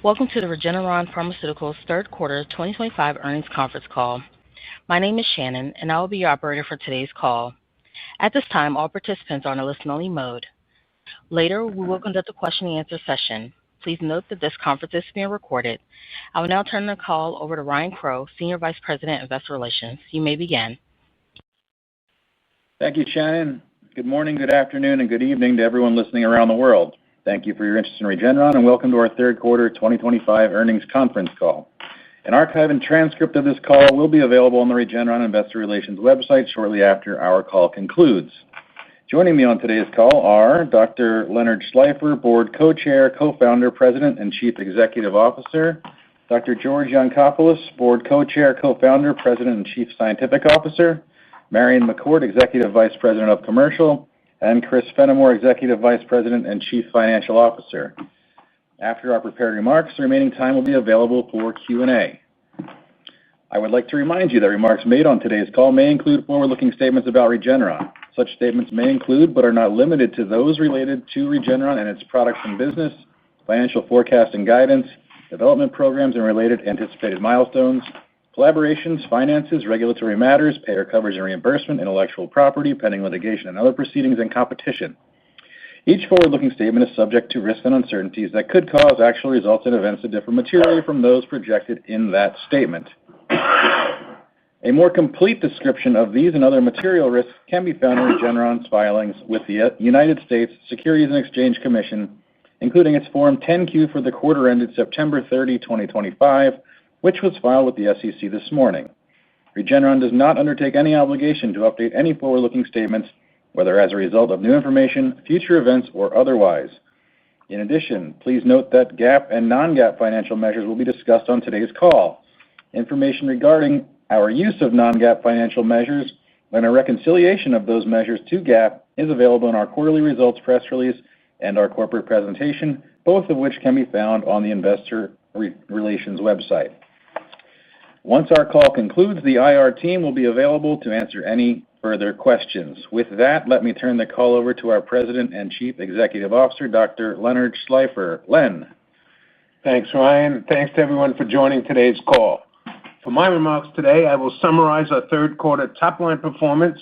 Welcome to the Regeneron Pharmaceuticals third quarter 2025 earnings conference call. My name is Shannon, and I will be your operator for today's call. At this time, all participants are in a listen-only mode. Later, we will conduct a question-and-answer session. Please note that this conference is being recorded. I will now turn the call over to Ryan Crowe, Senior Vice President, Investor Relations. You may begin. Thank you, Shannon. Good morning, good afternoon, and good evening to everyone listening around the world. Thank you for your interest in Regeneron, and welcome to our third quarter 2025 earnings conference call. An archive and transcript of this call will be available on the Regeneron Investor Relations website shortly after our call concludes. Joining me on today's call are Dr. Leonard Schleifer, Board Co-Chair, Co-Founder, President, and Chief Executive Officer; Dr. George Yancopoulos, Board Co-Chair, Co-Founder, President, and Chief Scientific Officer; Marion McCourt, Executive Vice President of Commercial; and Chris Fenimore, Executive Vice President and Chief Financial Officer. After our prepared remarks, the remaining time will be available for Q&A. I would like to remind you that remarks made on today's call may include forward-looking statements about Regeneron. Such statements may include, but are not limited to, those related to Regeneron and its products and business, financial forecast and guidance, development programs and related anticipated milestones, collaborations, finances, regulatory matters, payer coverage and reimbursement, intellectual property, pending litigation and other proceedings, and competition. Each forward-looking statement is subject to risks and uncertainties that could cause actual results and events to differ materially from those projected in that statement. A more complete description of these and other material risks can be found in Regeneron's filings with the United States Securities and Exchange Commission, including its Form 10-Q for the quarter ended September 30, 2025, which was filed with the SEC this morning. Regeneron does not undertake any obligation to update any forward-looking statements, whether as a result of new information, future events, or otherwise. In addition, please note that GAAP and non-GAAP financial measures will be discussed on today's call. Information regarding our use of non-GAAP financial measures and a reconciliation of those measures to GAAP is available in our quarterly results press release and our corporate presentation, both of which can be found on the Investor Relations website. Once our call concludes, the IR team will be available to answer any further questions. With that, let me turn the call over to our President and Chief Executive Officer, Dr. Leonard Schleifer. Len. Thanks, Ryan. Thanks to everyone for joining today's call. For my remarks today, I will summarize our third quarter top-line performance,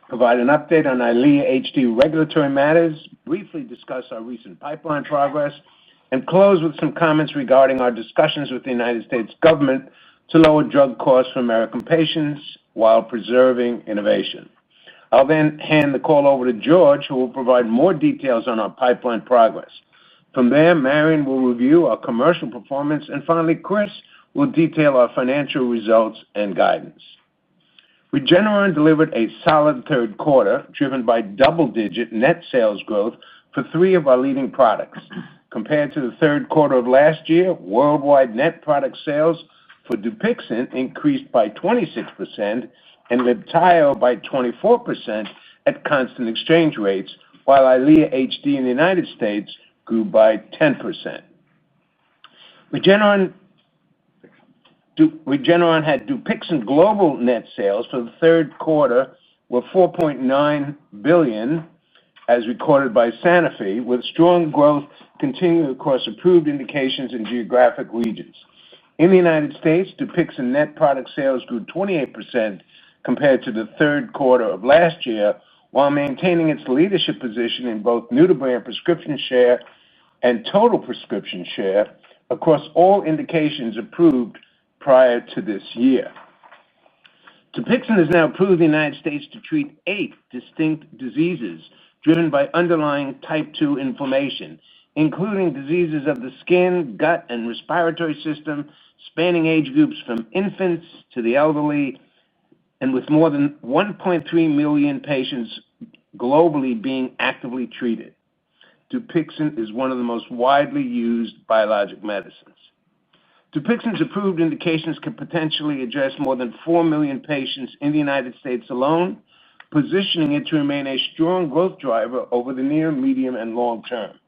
provide an update on EYLEA HD regulatory matters, briefly discuss our recent pipeline progress, and close with some comments regarding our discussions with the United States government to lower drug costs for American patients while preserving innovation. I'll then hand the call over to George, who will provide more details on our pipeline progress. From there, Marion will review our commercial performance, and finally, Chris will detail our financial results and guidance. Regeneron delivered a solid third quarter, driven by double-digit net sales growth for three of our leading products. Compared to the third quarter of last year, worldwide net product sales for Dupixent increased by 26% and Libtayo by 24% at constant exchange rates, while EYLEA HD in the United States grew by 10%. Regeneron had Dupixent global net sales for the third quarter were $4.9 billion, as recorded by Sanofi, with strong growth continuing across approved indications in geographic regions. In the United States, Dupixent net product sales grew 28% compared to the third quarter of last year, while maintaining its leadership position in both new-to-brand prescription share and total prescription share across all indications approved prior to this year. Dupixent is now approved in the United States to treat 8 distinct diseases driven by underlying type 2 inflammation, including diseases of the skin, gut, and respiratory system, spanning age groups from infants to the elderly, and with more than 1.3 million patients globally being actively treated. Dupixent is one of the most widely used biologic medicines. Dupixent's approved indications can potentially address more than 4 million patients in the United States alone, positioning it to remain a strong growth driver over the near, medium, and long term.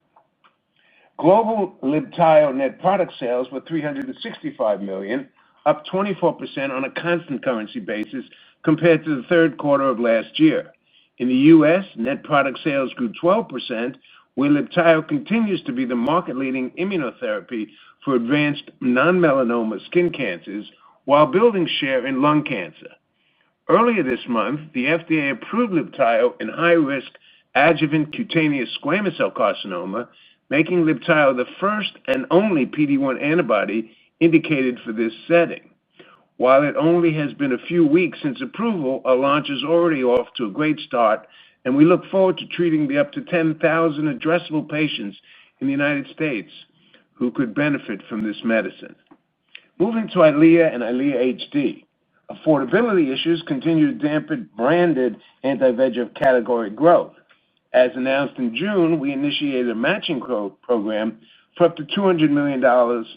Global Libtayo net product sales were $365 million, up 24% on a constant currency basis compared to the third quarter of last year. In the U.S., net product sales grew 12%, where Libtayo continues to be the market-leading immunotherapy for advanced non-melanoma skin cancers while building share in lung cancer. Earlier this month, the FDA approved Libtayo in high-risk adjuvant cutaneous squamous cell carcinoma, making Libtayo the first and only PD-1 antibody indicated for this setting. While it only has been a few weeks since approval, our launch is already off to a great start, and we look forward to treating the up to 10,000 addressable patients in the United States who could benefit from this medicine. Moving to EYLEA and EYLEA HD. Affordability issues continue to dampen branded anti-VEGF category growth. As announced in June, we initiated a matching program for up to $200 million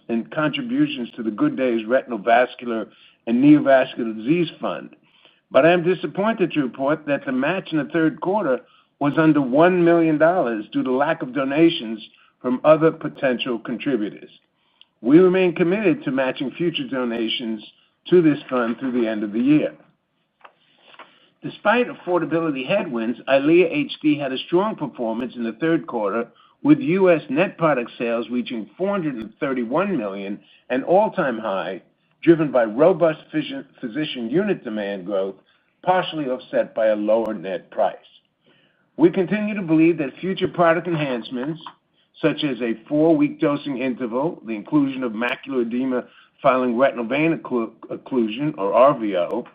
in contributions to the Good Days Retinal Vascular and Neovascular Disease Fund. But I am disappointed to report that the match in the third quarter was under $1 million due to lack of donations from other potential contributors. We remain committed to matching future donations to this fund through the end of the year. Despite affordability headwinds, EYLEA HD had a strong performance in the third quarter, with U.S. net product sales reaching $431 million, an all-time high, driven by robust physician unit demand growth, partially offset by a lower net price. We continue to believe that future product enhancements, such as a 4-week dosing interval, the inclusion of macular edema following retinal vein occlusion, or RVO,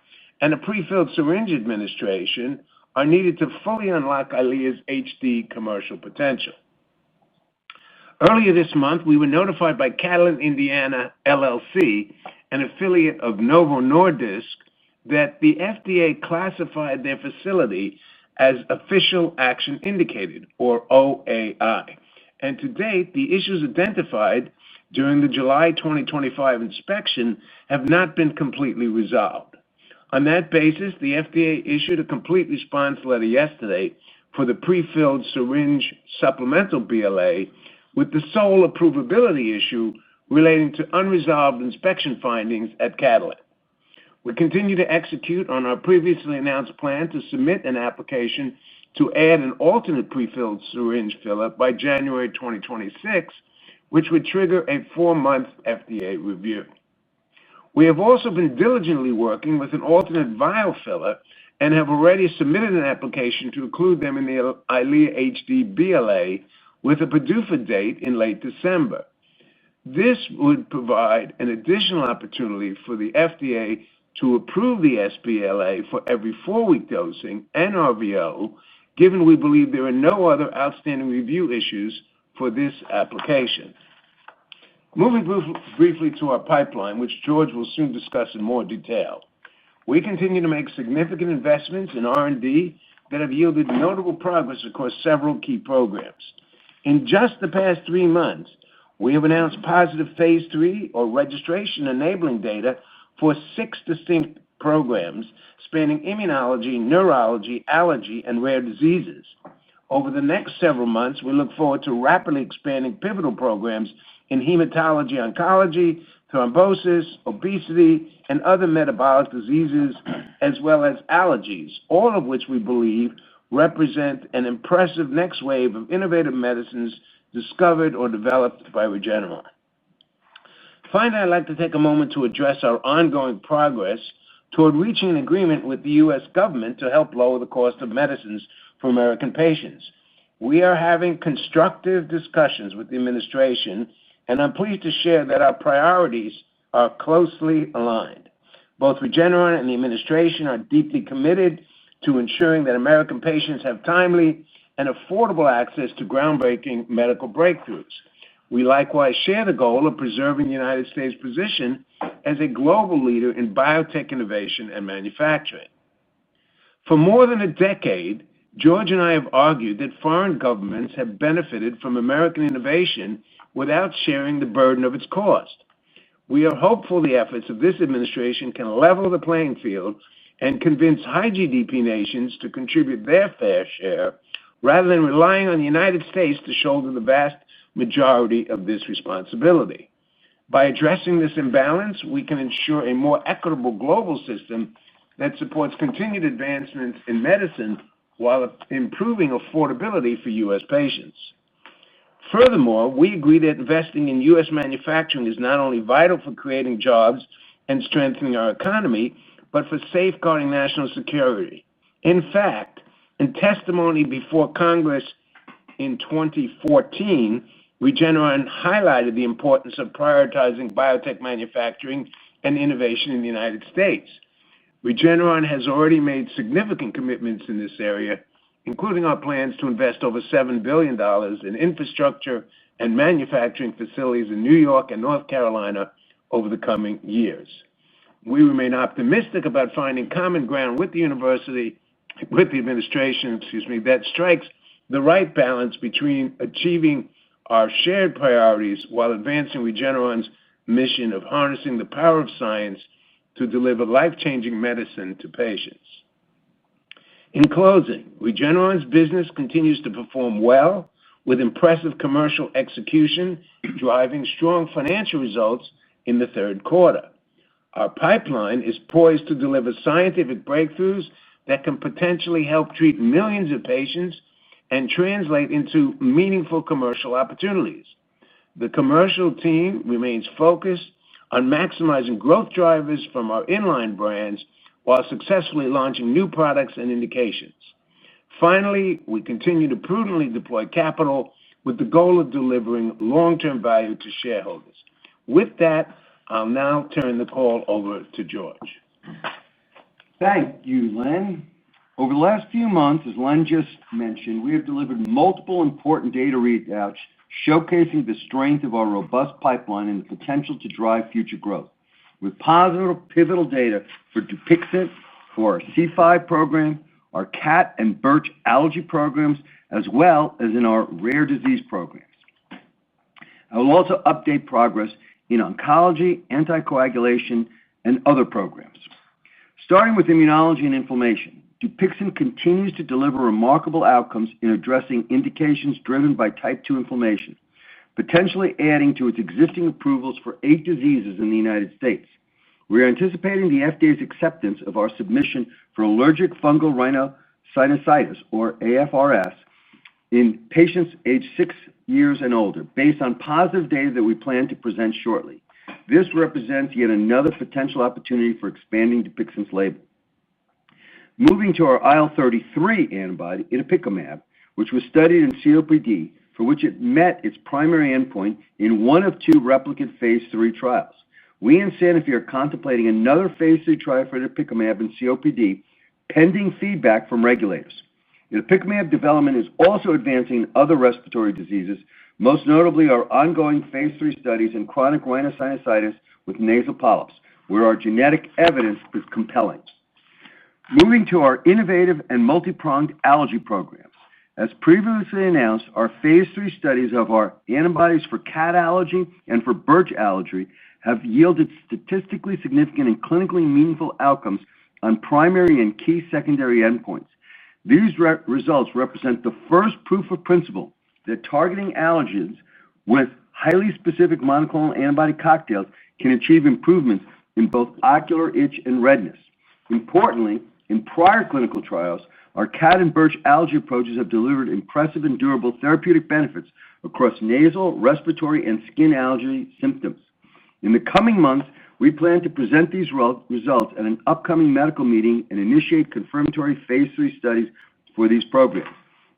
and a prefilled syringe administration, are needed to fully unlock EYLEA's HD commercial potential. Earlier this month, we were notified by Catalent Indiana LLC, an affiliate of Novo Nordisk, that the FDA classified their facility as Official Action Indicated, or OAI. And to date, the issues identified during the July 2025 inspection have not been completely resolved. On that basis, the FDA issued a complete response letter yesterday for the prefilled syringe supplemental BLA, with the sole approvability issue relating to unresolved inspection findings at Catalent. We continue to execute on our previously announced plan to submit an application to add an alternate prefilled syringe filler by January 2026, which would trigger a 4-month FDA review. We have also been diligently working with an alternate vial filler and have already submitted an application to include them in the EYLEA HD BLA with a PDUFA date in late December. This would provide an additional opportunity for the FDA to approve the SBLA for every 4-week dosing and RVO, given we believe there are no other outstanding review issues for this application. Moving briefly to our pipeline, which George will soon discuss in more detail. We continue to make significant investments in R&D that have yielded notable progress across several key programs. In just the past 3 months, we have announced positive phase 3 or registration-enabling data for 6 distinct programs spanning immunology, neurology, allergy, and rare diseases. Over the next several months, we look forward to rapidly expanding pivotal programs in hematology oncology, thrombosis, obesity, and other metabolic diseases, as well as allergies, all of which we believe represent an impressive next wave of innovative medicines discovered or developed by Regeneron. Finally, I'd like to take a moment to address our ongoing progress toward reaching an agreement with the U.S. government to help lower the cost of medicines for American patients. We are having constructive discussions with the administration, and I'm pleased to share that our priorities are closely aligned. Both Regeneron and the administration are deeply committed to ensuring that American patients have timely and affordable access to groundbreaking medical breakthroughs. We likewise share the goal of preserving the United States' position as a global leader in biotech innovation and manufacturing. For more than a decade, George and I have argued that foreign governments have benefited from American innovation without sharing the burden of its cost. We are hopeful the efforts of this administration can level the playing field and convince high GDP nations to contribute their fair share, rather than relying on the United States to shoulder the vast majority of this responsibility. By addressing this imbalance, we can ensure a more equitable global system that supports continued advancements in medicine while improving affordability for U.S. patients. Furthermore, we agree that investing in U.S. manufacturing is not only vital for creating jobs and strengthening our economy, but for safeguarding national security. In fact, in testimony before Congress in 2014, Regeneron highlighted the importance of prioritizing biotech manufacturing and innovation in the United States. Regeneron has already made significant commitments in this area, including our plans to invest over $7 billion in infrastructure and manufacturing facilities in New York and North Carolina over the coming years. We remain optimistic about finding common ground with the administration, that strikes the right balance between achieving our shared priorities while advancing Regeneron's mission of harnessing the power of science to deliver life-changing medicine to patients. In closing, Regeneron's business continues to perform well with impressive commercial execution, driving strong financial results in the third quarter. Our pipeline is poised to deliver scientific breakthroughs that can potentially help treat millions of patients and translate into meaningful commercial opportunities. The commercial team remains focused on maximizing growth drivers from our inline brands while successfully launching new products and indications. Finally, we continue to prudently deploy capital with the goal of delivering long-term value to shareholders. With that, I'll now turn the call over to George. Thank you, Len. Over the last few months, as Len just mentioned, we have delivered multiple important data readouts showcasing the strength of our robust pipeline and the potential to drive future growth. With positive pivotal data for Dupixent, for our C5 program, our cat and birch allergy programs, as well as in our rare disease programs. I will also update progress in oncology, anticoagulation, and other programs. Starting with immunology and inflammation, Dupixent continues to deliver remarkable outcomes in addressing indications driven by type 2 inflammation, potentially adding to its existing approvals for 8 diseases in the United States. We are anticipating the FDA's acceptance of our submission for allergic fungal rhinosinusitis, or AFRS, in patients aged 6 years and older, based on positive data that we plan to present shortly. This represents yet another potential opportunity for expanding Dupixent's label. Moving to our IL-33 antibody, itepekimab, which was studied in COPD, for which it met its primary endpoint in one of 2 replicate phase 3 trials. We and Sanofi are contemplating another phase 3 trial for itepekimab in COPD, pending feedback from regulators. Itepekimab development is also advancing in other respiratory diseases, most notably our ongoing phase 3 studies in chronic rhinosinusitis with nasal polyps, where our genetic evidence is compelling. Moving to our innovative and multi-pronged allergy programs. As previously announced, our phase 3 studies of our antibodies for cat allergy and for birch allergy have yielded statistically significant and clinically meaningful outcomes on primary and key secondary endpoints. These results represent the first proof of principle that targeting allergens with highly specific monoclonal antibody cocktails can achieve improvements in both ocular itch and redness. Importantly, in prior clinical trials, our cat and birch allergy approaches have delivered impressive and durable therapeutic benefits across nasal, respiratory, and skin allergy symptoms. In the coming months, we plan to present these results at an upcoming medical meeting and initiate confirmatory phase 3 studies for these programs.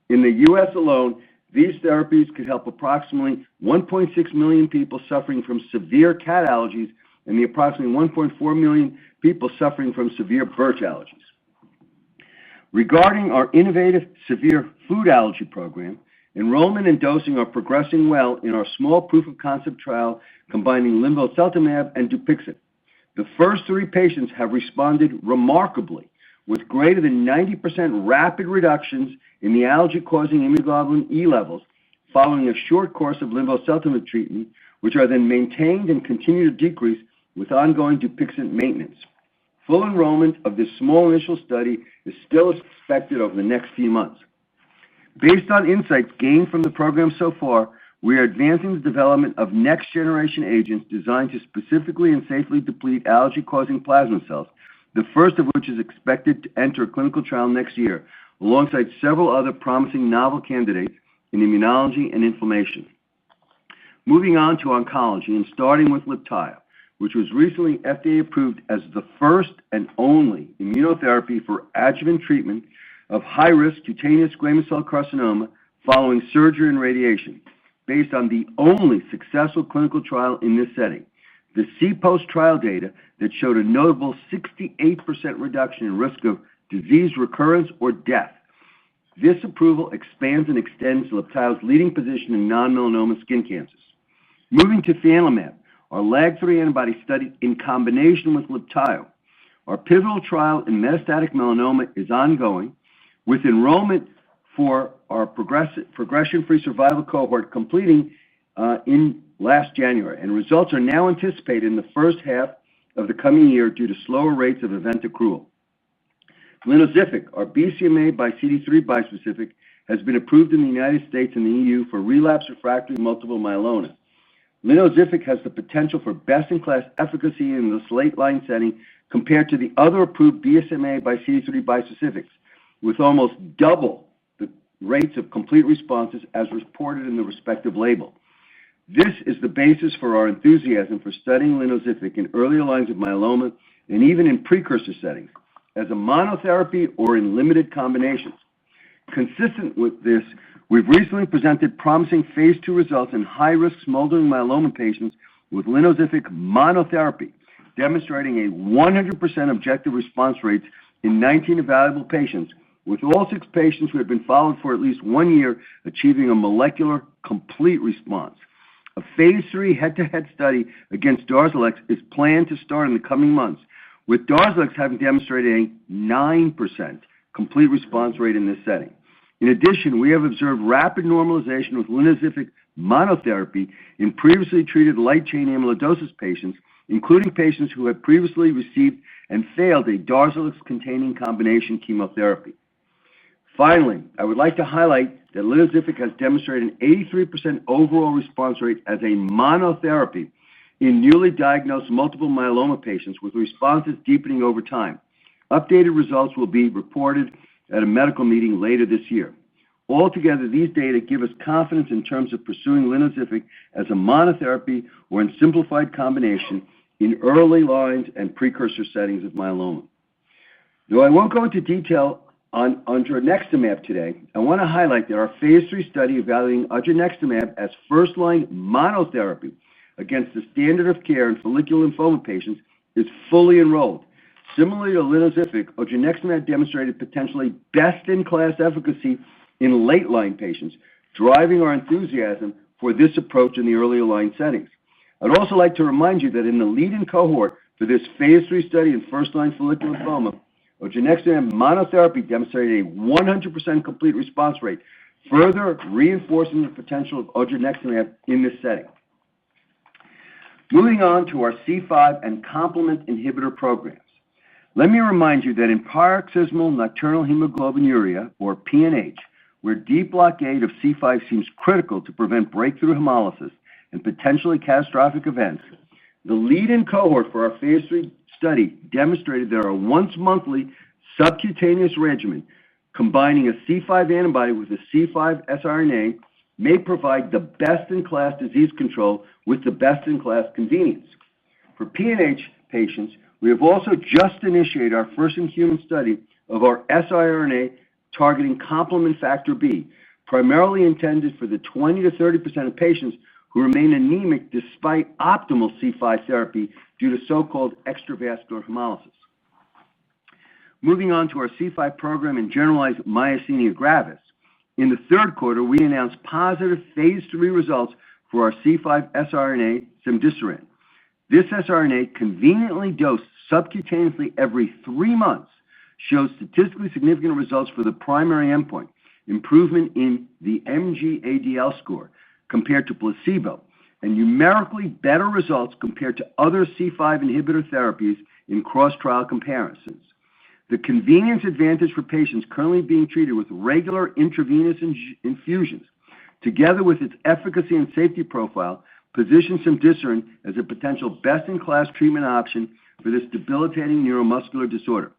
In the U.S. alone, these therapies could help approximately 1.6 million people suffering from severe cat allergies and the approximately 1.4 million people suffering from severe birch allergies. Regarding our innovative severe food allergy program, enrollment and dosing are progressing well in our small proof-of-concept trial combining linvoseltamab and Dupixent. The first 3 patients have responded remarkably, with greater than 90% rapid reductions in the allergy-causing immunoglobulin E levels following a short course of linvoseltamab treatment, which are then maintained and continue to decrease with ongoing Dupixent maintenance. Full enrollment of this small initial study is still expected over the next few months. Based on insights gained from the program so far, we are advancing the development of next-generation agents designed to specifically and safely deplete allergy-causing plasma cells, the first of which is expected to enter a clinical trial next year, alongside several other promising novel candidates in immunology and inflammation. Moving on to oncology and starting with Libtayo, which was recently FDA approved as the first and only immunotherapy for adjuvant treatment of high-risk cutaneous squamous cell carcinoma following surgery and radiation, based on the only successful clinical trial in this setting. The C-post trial data that showed a notable 68% reduction in risk of disease recurrence or death. This approval expands and extends Libtayo's leading position in non-melanoma skin cancers. Moving to fianlimab, our LAG-3 antibody studied in combination with Libtayo. Our pivotal trial in metastatic melanoma is ongoing, with enrollment for our progression-free survival cohort completing in last January, and results are now anticipated in the first half of the coming year due to slower rates of event accrual. Linvoseltamab, our BCMA by CD3 bispecific, has been approved in the United States and the EU for relapsed refractory multiple myeloma. Linvoseltamab has the potential for best-in-class efficacy in this late-line setting compared to the other approved BCMA by CD3 bispecifics, with almost double the rates of complete responses as reported in the respective label. This is the basis for our enthusiasm for studying linvoseltamab in earlier lines of myeloma and even in precursor settings, as a monotherapy or in limited combinations. Consistent with this, we've recently presented promising phase 2 results in high-risk smoldering myeloma patients with linvoseltamab monotherapy, demonstrating a 100% objective response rate in 19 evaluable patients, with all 6 patients who had been followed for at least 1 year achieving a molecular complete response. A phase 3 head-to-head study against Darzalex is planned to start in the coming months, with Darzalex having demonstrated a 9% complete response rate in this setting. In addition, we have observed rapid normalization with linvoseltamab monotherapy in previously treated light chain amyloidosis patients, including patients who had previously received and failed a Darzalex-containing combination chemotherapy. Finally, I would like to highlight that linvoseltamab has demonstrated an 83% overall response rate as a monotherapy in newly diagnosed multiple myeloma patients, with responses deepening over time. Updated results will be reported at a medical meeting later this year. Altogether, these data give us confidence in terms of pursuing linvoseltamab as a monotherapy or in simplified combination in early lines and precursor settings of myeloma. Though I won't go into detail on odronextamab today, I want to highlight that our phase 3 study evaluating odronextamab as first-line monotherapy against the standard of care in follicular lymphoma patients is fully enrolled. Similarly to linvoseltamab, odronextamab demonstrated potentially best-in-class efficacy in late-line patients, driving our enthusiasm for this approach in the earlier line settings. I'd also like to remind you that in the lead-in cohort for this phase 3 study in first-line follicular lymphoma, odronextamab monotherapy demonstrated a 100% complete response rate, further reinforcing the potential of odronextamab in this setting. Moving on to our C5 and complement inhibitor programs. Let me remind you that in paroxysmal nocturnal hemoglobinuria, or PNH, where deep blockade of C5 seems critical to prevent breakthrough hemolysis and potentially catastrophic events, the lead-in cohort for our phase 3 study demonstrated that our once-monthly subcutaneous regimen combining a C5 antibody with a C5 siRNA may provide the best-in-class disease control with the best-in-class convenience. For PNH patients, we have also just initiated our first-in-human study of our siRNA targeting complement factor B, primarily intended for the 20 to 30% of patients who remain anemic despite optimal C5 therapy due to so-called extravascular hemolysis. Moving on to our C5 program in generalized myasthenia gravis, in the third quarter, we announced positive phase 3 results for our C5 siRNA, cemdisiran. This siRNA, conveniently dosed subcutaneously every 3 months, shows statistically significant results for the primary endpoint, improvement in the MG-ADL score compared to placebo, and numerically better results compared to other C5 inhibitor therapies in cross-trial comparisons. The convenience advantage for patients currently being treated with regular intravenous infusions, together with its efficacy and safety profile, positions cemdisiran as a potential best-in-class treatment option for this debilitating neuromuscular disorder.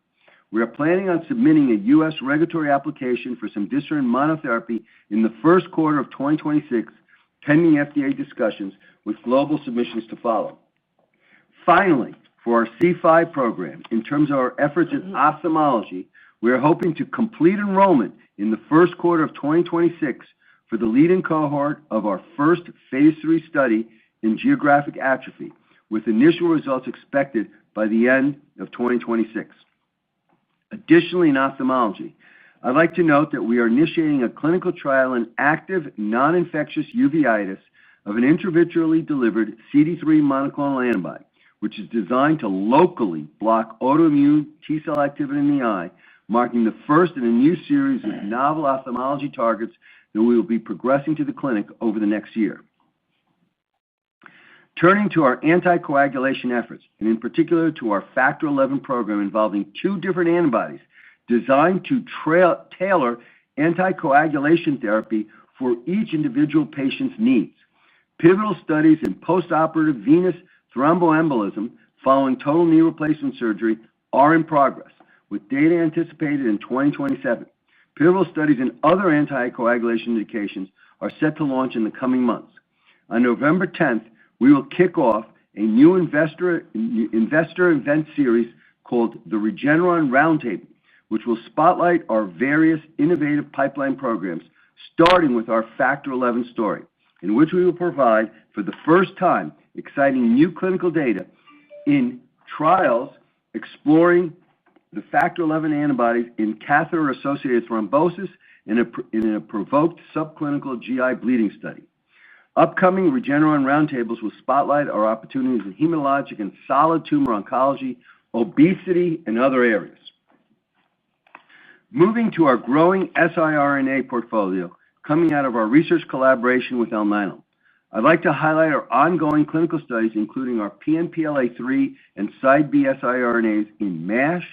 We are planning on submitting a U.S. regulatory application for cemdisiran monotherapy in the first quarter of 2026 pending FDA discussions with global submissions to follow. Finally, for our C5 program, in terms of our efforts in ophthalmology, we are hoping to complete enrollment in the first quarter of 2026 for the lead-in cohort of our first phase 3 study in geographic atrophy, with initial results expected by the end of 2026. Additionally, in ophthalmology, I'd like to note that we are initiating a clinical trial in active non-infectious uveitis of an intravitreally delivered CD3 monoclonal antibody, which is designed to locally block autoimmune T-cell activity in the eye, marking the first in a new series of novel ophthalmology targets that we will be progressing to the clinic over the next year. Turning to our anticoagulation efforts, and in particular to our Factor XI program involving two different antibodies designed to tailor anticoagulation therapy for each individual patient's needs. Pivotal studies in postoperative venous thromboembolism following total knee replacement surgery are in progress, with data anticipated in 2027. Pivotal studies in other anticoagulation indications are set to launch in the coming months. On November 10th, we will kick off a new investor event series called the Regeneron Roundtable, which will spotlight our various innovative pipeline programs, starting with our Factor XI story, in which we will provide, for the first time, exciting new clinical data in trials exploring the Factor XI antibodies in catheter-associated thrombosis in a provoked subclinical GI bleeding study. Upcoming Regeneron Roundtables will spotlight our opportunities in hematologic and solid tumor oncology, obesity, and other areas. Moving to our growing siRNA portfolio coming out of our research collaboration with Alnylam, I'd like to highlight our ongoing clinical studies, including our PNPLA3 and Side-B siRNAs in MASH,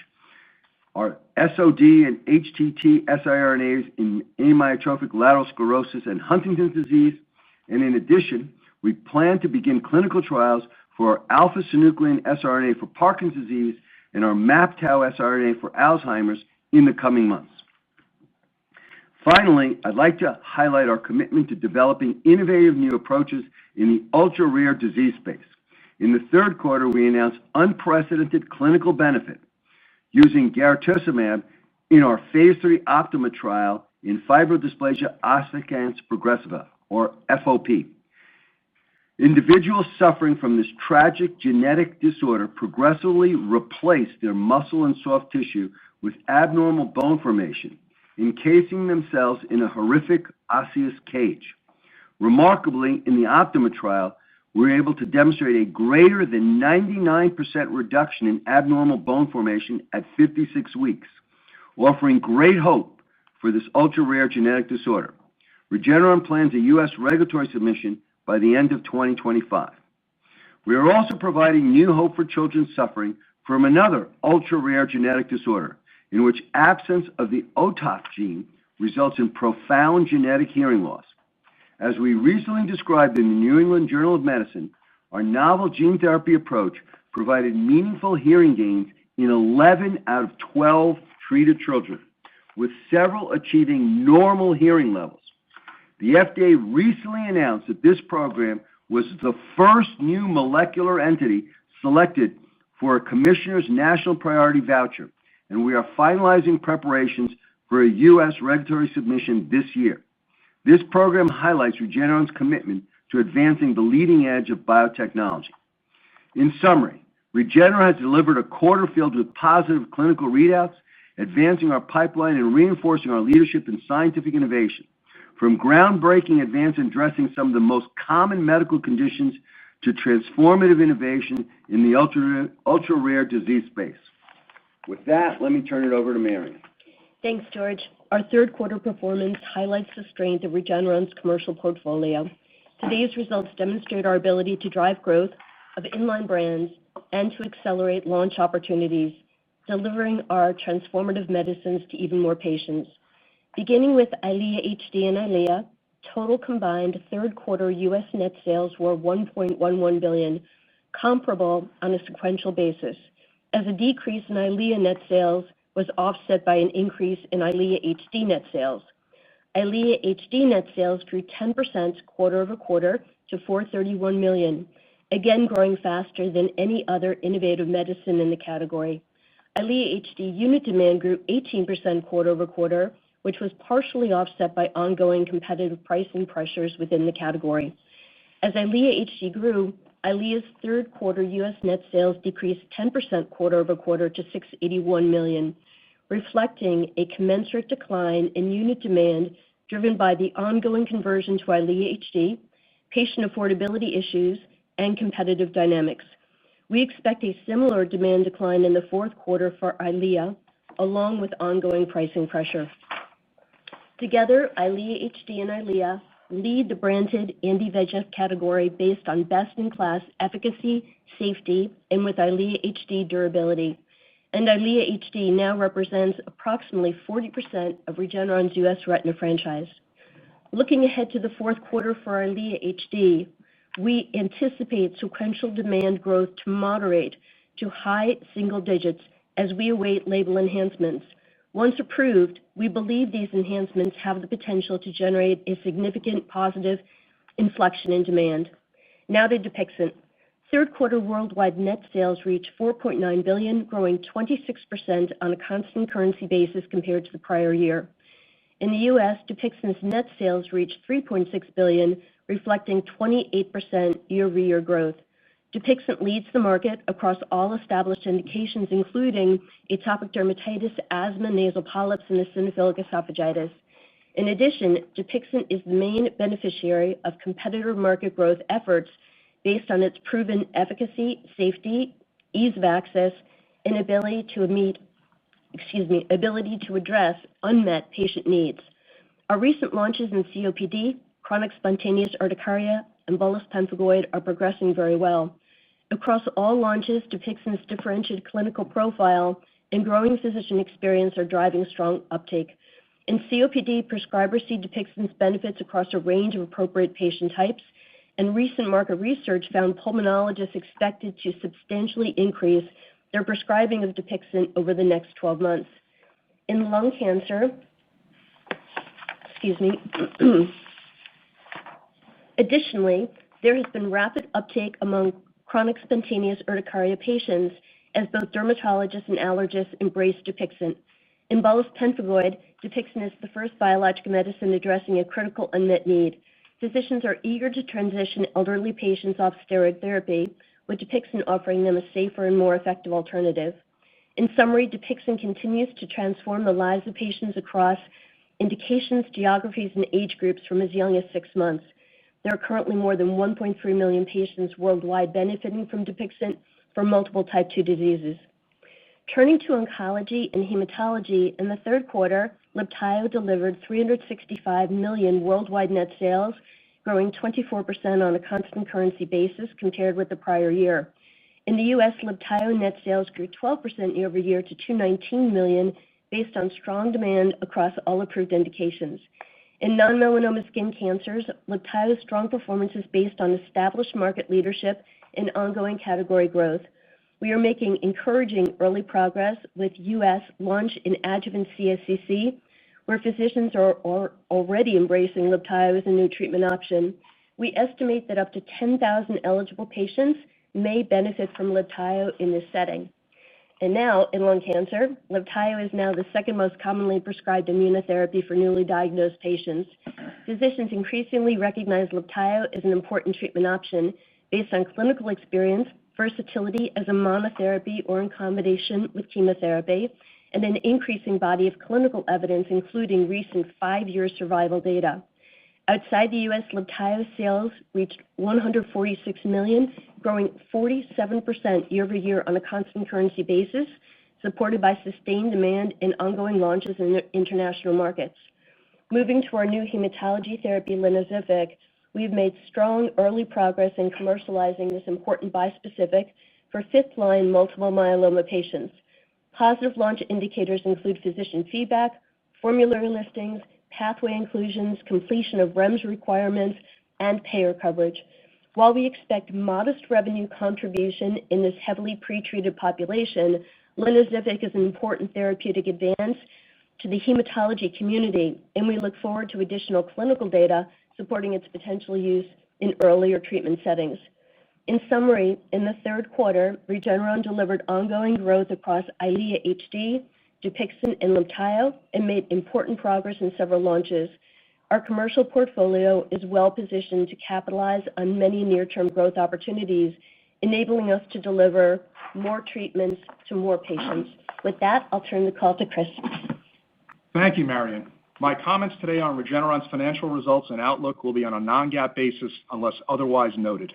our SOD and HTT siRNAs in amyotrophic lateral sclerosis and Huntington's disease, and in addition, we plan to begin clinical trials for our alpha-synuclein siRNA for Parkinson's disease and our MAPTau siRNA for Alzheimer's in the coming months. Finally, I'd like to highlight our commitment to developing innovative new approaches in the ultra-rare disease space. In the third quarter, we announced unprecedented clinical benefit using garetosmab in our phase 3 Optima trial in fibrodysplasia ossificans progressiva, or FOP. Individuals suffering from this tragic genetic disorder progressively replace their muscle and soft tissue with abnormal bone formation, encasing themselves in a horrific osseous cage. Remarkably, in the Optima trial, we were able to demonstrate a greater than 99% reduction in abnormal bone formation at 56 weeks, offering great hope for this ultra-rare genetic disorder. Regeneron plans a U.S. regulatory submission by the end of 2025. We are also providing new hope for children suffering from another ultra-rare genetic disorder, in which absence of the OTOF gene results in profound genetic hearing loss. As we recently described in the New England Journal of Medicine, our novel gene therapy approach provided meaningful hearing gains in 11 out of 12 treated children, with several achieving normal hearing levels. The FDA recently announced that this program was the first new molecular entity selected for a Commissioner's National Priority Voucher, and we are finalizing preparations for a U.S. regulatory submission this year. This program highlights Regeneron's commitment to advancing the leading edge of biotechnology. In summary, Regeneron has delivered a quarter filled with positive clinical readouts, advancing our pipeline and reinforcing our leadership in scientific innovation. From groundbreaking advances in addressing some of the most common medical conditions to transformative innovation in the ultra-rare disease space. With that, let me turn it over to Marion. Thanks, George. Our third quarter performance highlights the strength of Regeneron's commercial portfolio. Today's results demonstrate our ability to drive growth of inline brands and to accelerate launch opportunities, delivering our transformative medicines to even more patients. Beginning with EYLEA HD and EYLEA, total combined third quarter U.S. net sales were $1.11 billion, comparable on a sequential basis, as a decrease in EYLEA net sales was offset by an increase in EYLEA HD net sales. EYLEA HD net sales grew 10% quarter-over-quarter to $431 million, again growing faster than any other innovative medicine in the category. EYLEA HD unit demand grew 18% quarter-over-quarter, which was partially offset by ongoing competitive pricing pressures within the category. As EYLEA HD grew, EYLEA's third quarter U.S. net sales decreased 10% quarter-over-quarter to $681 million, reflecting a commensurate decline in unit demand driven by the ongoing conversion to EYLEA HD, patient affordability issues, and competitive dynamics. We expect a similar demand decline in the fourth quarter for EYLEA, along with ongoing pricing pressure. Together, EYLEA HD and EYLEA lead the branded anti-VEGF category based on best-in-class efficacy, safety, and with EYLEA HD durability. And EYLEA HD now represents approximately 40% of Regeneron's U.S. retina franchise. Looking ahead to the fourth quarter for EYLEA HD, we anticipate sequential demand growth to moderate to high single digits as we await label enhancements. Once approved, we believe these enhancements have the potential to generate a significant positive inflection in demand. Now to Dupixent. Third quarter worldwide net sales reached $4.9 billion, growing 26% on a constant currency basis compared to the prior year. In the U.S., Dupixent's net sales reached $3.6 billion, reflecting 28% year-over-year growth. Dupixent leads the market across all established indications, including atopic dermatitis, asthma, nasal polyps, and eosinophilic esophagitis. In addition, Dupixent is the main beneficiary of competitor market growth efforts based on its proven efficacy, safety, ease of access, and ability to address unmet patient needs. Our recent launches in COPD, chronic spontaneous urticaria, and bullous pemphigoid are progressing very well. Across all launches, Dupixent's differentiated clinical profile and growing physician experience are driving strong uptake. In COPD, prescribers see Dupixent's benefits across a range of appropriate patient types, and recent market research found pulmonologists expected to substantially increase their prescribing of Dupixent over the next 12 months. In lung cancer, additionally, there has been rapid uptake among chronic spontaneous urticaria patients as both dermatologists and allergists embrace Dupixent. In bullous pemphigoid, Dupixent is the first biologic medicine addressing a critical unmet need. Physicians are eager to transition elderly patients off steroid therapy, with Dupixent offering them a safer and more effective alternative. In summary, Dupixent continues to transform the lives of patients across indications, geographies, and age groups from as young as 6 months. There are currently more than 1.3 million patients worldwide benefiting from Dupixent for multiple type 2 diseases. Turning to oncology and hematology, in the third quarter, Libtayo delivered $365 million worldwide net sales, growing 24% on a constant currency basis compared with the prior year. In the U.S., Libtayo net sales grew 12% year-over-year to $219 million, based on strong demand across all approved indications. In non-melanoma skin cancers, Libtayo's strong performance is based on established market leadership and ongoing category growth. We are making encouraging early progress with U.S. launch in adjuvant CSCC, where physicians are already embracing Libtayo as a new treatment option. We estimate that up to 10,000 eligible patients may benefit from Libtayo in this setting. And now, in lung cancer, Libtayo is now the second most commonly prescribed immunotherapy for newly diagnosed patients. Physicians increasingly recognize Libtayo as an important treatment option based on clinical experience, versatility as a monotherapy or in combination with chemotherapy, and an increasing body of clinical evidence, including recent 5-year survival data. Outside the U.S., Libtayo sales reached $146 million, growing 47% year-over-year on a constant currency basis, supported by sustained demand and ongoing launches in international markets. Moving to our new hematology therapy, Linvoseltamab, we've made strong early progress in commercializing this important bispecific for fifth-line multiple myeloma patients. Positive launch indicators include physician feedback, formulary listings, pathway inclusions, completion of REMS requirements, and payer coverage. While we expect modest revenue contribution in this heavily pretreated population, Linvoseltamab is an important therapeutic advance to the hematology community, and we look forward to additional clinical data supporting its potential use in earlier treatment settings. In summary, in the third quarter, Regeneron delivered ongoing growth across EYLEA HD, Dupixent, and Libtayo, and made important progress in several launches. Our commercial portfolio is well positioned to capitalize on many near-term growth opportunities, enabling us to deliver more treatments to more patients. With that, I'll turn the call to Chris. Thank you, Marion. My comments today on Regeneron's financial results and outlook will be on a non-GAAP basis unless otherwise noted.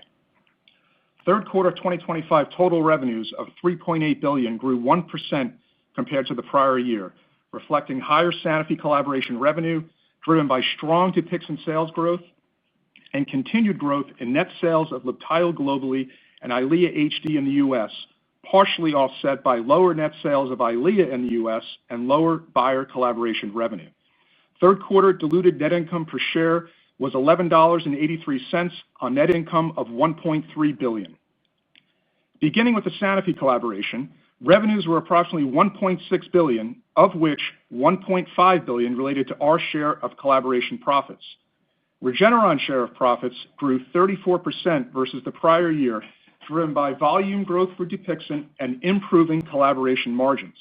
Third quarter 2025 total revenues of $3.8 billion grew 1% compared to the prior year, reflecting higher Sanofi collaboration revenue driven by strong Dupixent sales growth and continued growth in net sales of Libtayo globally and EYLEA HD in the U.S., partially offset by lower net sales of EYLEA in the U.S. and lower Bayer collaboration revenue. Third quarter diluted net income per share was $11.83 on net income of $1.3 billion. Beginning with the Sanofi collaboration, revenues were approximately $1.6 billion, of which $1.5 billion related to our share of collaboration profits. Regeneron's share of profits grew 34% versus the prior year, driven by volume growth for Dupixent and improving collaboration margins.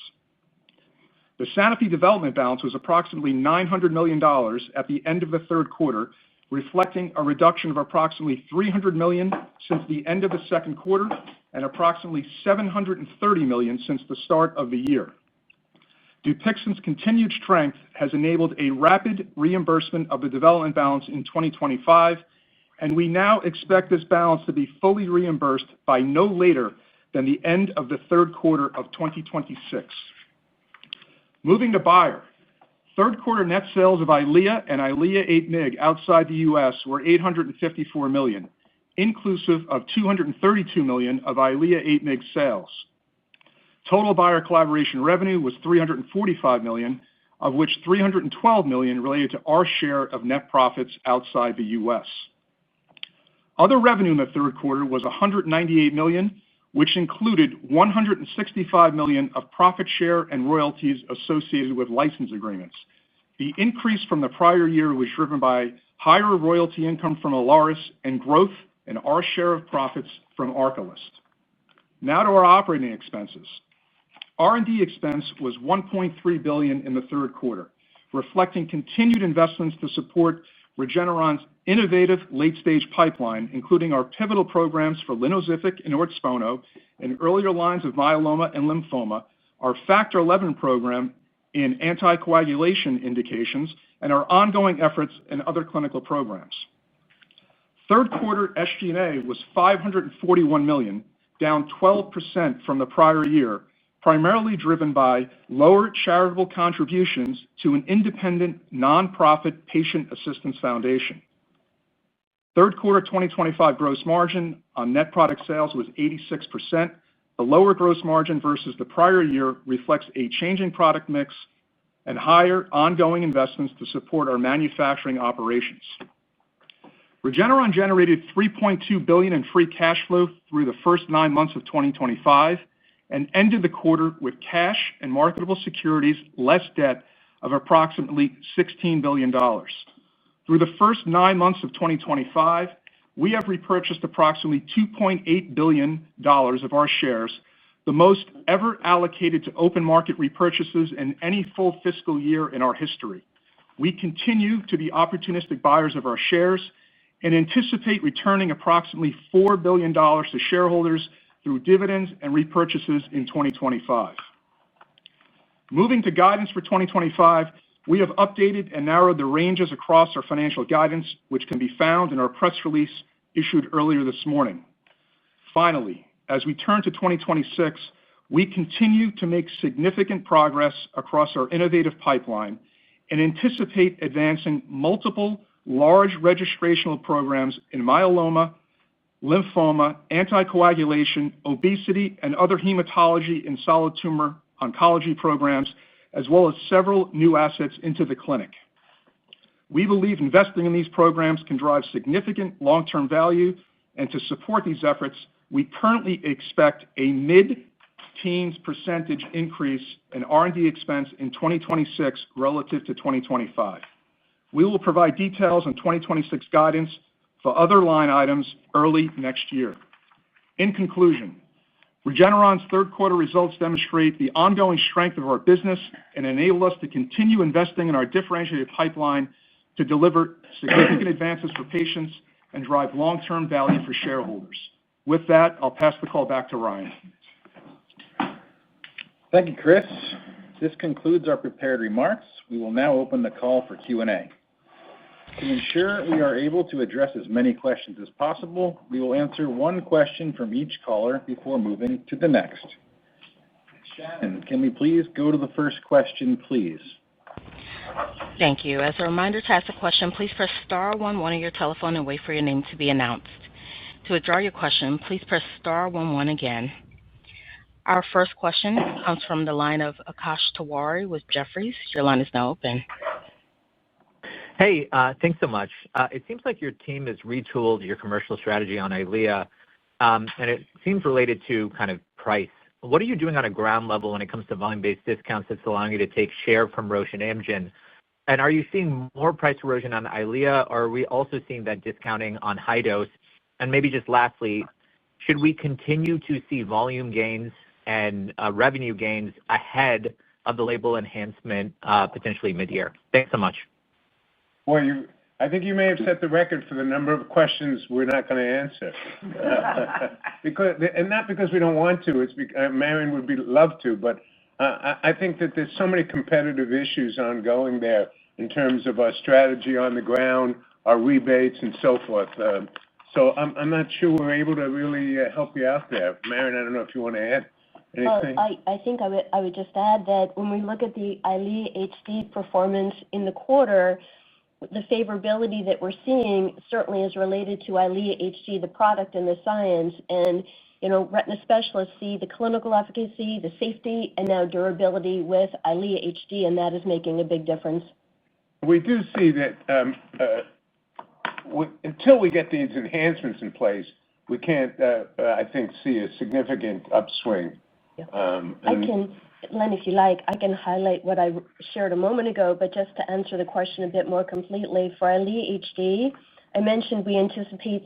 The Sanofi development balance was approximately $900 million at the end of the third quarter, reflecting a reduction of approximately $300 million since the end of the second quarter and approximately $730 million since the start of the year. Dupixent's continued strength has enabled a rapid reimbursement of the development balance in 2025, and we now expect this balance to be fully reimbursed by no later than the end of the third quarter of 2026. Moving to Bayer, third quarter net sales of EYLEA and EYLEA 8 mg outside the U.S. were $854 million, inclusive of $232 million of EYLEA 8 mg sales. Total Bayer collaboration revenue was $345 million, of which $312 million related to our share of net profits outside the U.S. Other revenue in the third quarter was $198 million, which included $165 million of profit share and royalties associated with license agreements. The increase from the prior year was driven by higher royalty income from Alaris and growth in our share of profits from Arcalyst. Now to our operating expenses. R&D expense was $1.3 billion in the third quarter, reflecting continued investments to support Regeneron's innovative late-stage pipeline, including our pivotal programs for Linvoseltamab and Ordspono in earlier lines of myeloma and lymphoma, our Factor XI program in anticoagulation indications, and our ongoing efforts in other clinical programs. Third quarter SG&A was $541 million, down 12% from the prior year, primarily driven by lower charitable contributions to an independent nonprofit patient assistance foundation. Third quarter 2025 gross margin on net product sales was 86%. The lower gross margin versus the prior year reflects a changing product mix and higher ongoing investments to support our manufacturing operations. Regeneron generated $3.2 billion in free cash flow through the first 9 months of 2025 and ended the quarter with cash and marketable securities less debt of approximately $16 billion. Through the first 9 months of 2025, we have repurchased approximately $2.8 billion of our shares, the most ever allocated to open market repurchases in any full fiscal year in our history. We continue to be opportunistic buyers of our shares and anticipate returning approximately $4 billion to shareholders through dividends and repurchases in 2025. Moving to guidance for 2025, we have updated and narrowed the ranges across our financial guidance, which can be found in our press release issued earlier this morning. Finally, as we turn to 2026, we continue to make significant progress across our innovative pipeline and anticipate advancing multiple large registrational programs in myeloma, lymphoma, anticoagulation, obesity, and other hematology and solid tumor oncology programs, as well as several new assets into the clinic. We believe investing in these programs can drive significant long-term value, and to support these efforts, we currently expect a mid-teens mid-teens % increase in R&D expense in 2026 relative to 2025. We will provide details on 2026 guidance for other line items early next year. In conclusion, Regeneron's third quarter results demonstrate the ongoing strength of our business and enable us to continue investing in our differentiated pipeline to deliver significant advances for patients and drive long-term value for shareholders. With that, I'll pass the call back to Ryan. Thank you, Chris. This concludes our prepared remarks. We will now open the call for Q&A. To ensure we are able to address as many questions as possible, we will answer one question from each caller before moving to the next. Shannon, can we please go to the first question, please? Thank you. As a reminder, to ask a question, please press star 11 on your telephone and wait for your name to be announced. To withdraw your question, please press star 11 again. Our first question comes from the line of Akash Tewari with Jefferies. Your line is now open. Hey, thanks so much. It seems like your team has retooled your commercial strategy on EYLEA, and it seems related to kind of price. What are you doing on a ground level when it comes to volume-based discounts that's allowing you to take share from Roche and Amgen? And are you seeing more price erosion on EYLEA, or are we also seeing that discounting on high dose? And maybe just lastly, should we continue to see volume gains and revenue gains ahead of the label enhancement potentially mid-year? Thanks so much. Well, I think you may have set the record for the number of questions we're not going to answer. And not because we don't want to. It's because Marion would love to, but I think that there's so many competitive issues ongoing there in terms of our strategy on the ground, our rebates, and so forth. So I'm not sure we're able to really help you out there. Marion, I don't know if you want to add anything. I think I would just add that when we look at the EYLEA HD performance in the quarter, the favorability that we're seeing certainly is related to EYLEA HD, the product and the science. And, retina specialists see the clinical efficacy, the safety, and now durability with EYLEA HD, and that is making a big difference. We do see that until we get these enhancements in place, we can't, I think, see a significant upswing. Len, if you like, I can highlight what I shared a moment ago, but just to answer the question a bit more completely, for EYLEA HD, I mentioned we anticipate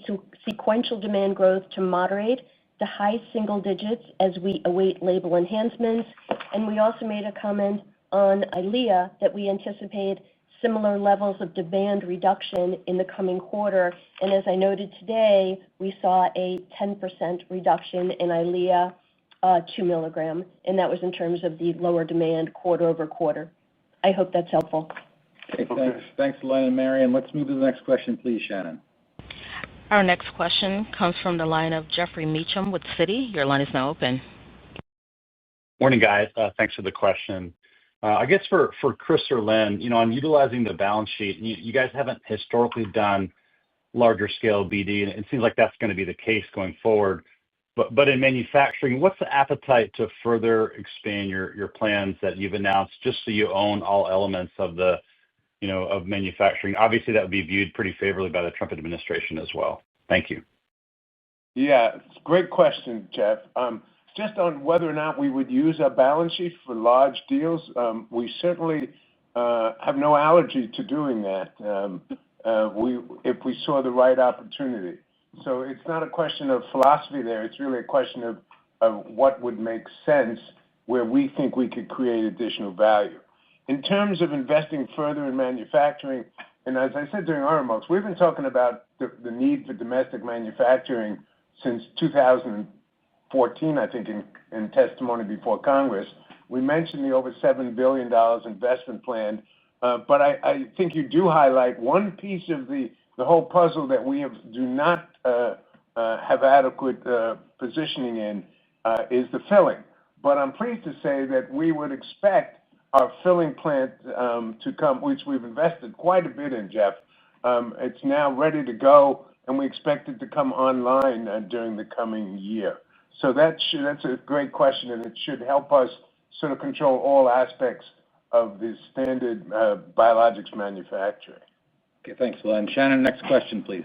sequential demand growth to moderate to high single digits as we await label enhancements. And we also made a comment on EYLEA that we anticipate similar levels of demand reduction in the coming quarter. And as I noted today, we saw a 10% reduction in EYLEA 2 milligram, and that was in terms of the lower demand quarter over quarter. I hope that's helpful. Okay, thanks. Thanks, Len and Marion. Let's move to the next question, please, Shannon. Our next question comes from the line of Jeffrey Meacham with Citi. Your line is now open. Morning, guys. Thanks for the question. I guess for Chris or Len, on utilizing the balance sheet, you guys haven't historically done larger scale BD, and it seems like that's going to be the case going forward. But in manufacturing, what's the appetite to further expand your plans that you've announced just so you own all elements of of manufacturing? Obviously, that would be viewed pretty favorably by the Trump administration as well. Thank you. Yeah, it's a great question, Jeff. Just on whether or not we would use our balance sheet for large deals, we certainly have no allergy to doing that if we saw the right opportunity. So it's not a question of philosophy there. It's really a question of what would make sense where we think we could create additional value. In terms of investing further in manufacturing, and as I said during our remarks, we've been talking about the need for domestic manufacturing since 2014, I think, in testimony before Congress. We mentioned the over $7 billion investment plan, but I think you do highlight one piece of the whole puzzle that we do not have adequate positioning in is the filling. But I'm pleased to say that we would expect our filling plant to come, which we've invested quite a bit in, Jeff. It's now ready to go, and we expect it to come online during the coming year. So that's a great question, and it should help us sort of control all aspects of the standard biologics manufacturing. Okay, thanks, Len. Shannon, next question, please.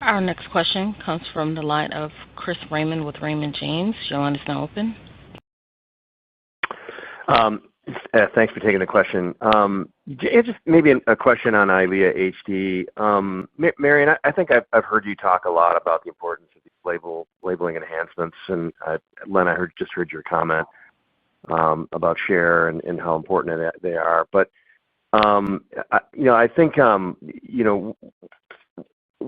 Our next question comes from the line of Chris Raymond with Raymond James. Your line is now open. Thanks for taking the question. Just maybe a question on EYLEA HD. Marion, I think I've heard you talk a lot about the importance of these labeling enhancements, and Len, I just heard your comment about share and how important they are. But I think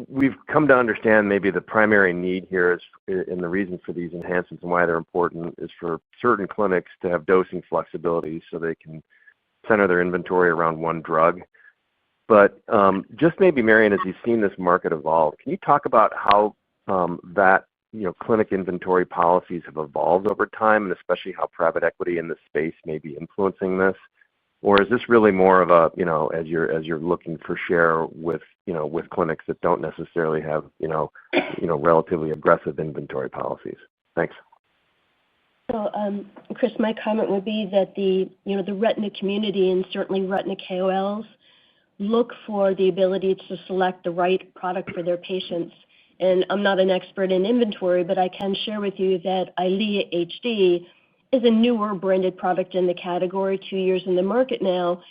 we've come to understand maybe the primary need here is, and the reason for these enhancements and why they're important is for certain clinics to have dosing flexibility so they can center their inventory around one drug. But just maybe, Marion, as you've seen this market evolve, can you talk about how that clinic inventory policies have evolved over time, and especially how private equity in this space may be influencing this? Or is this really more of a, as you're looking for share with clinics that don't necessarily have, relatively aggressive inventory policies? Thanks. So, Chris, my comment would be that the retina community and certainly retina KOLs look for the ability to select the right product for their patients. And I'm not an expert in inventory, but I can share with you that EYLEA HD is a newer branded product in the category, 2 years in the market now.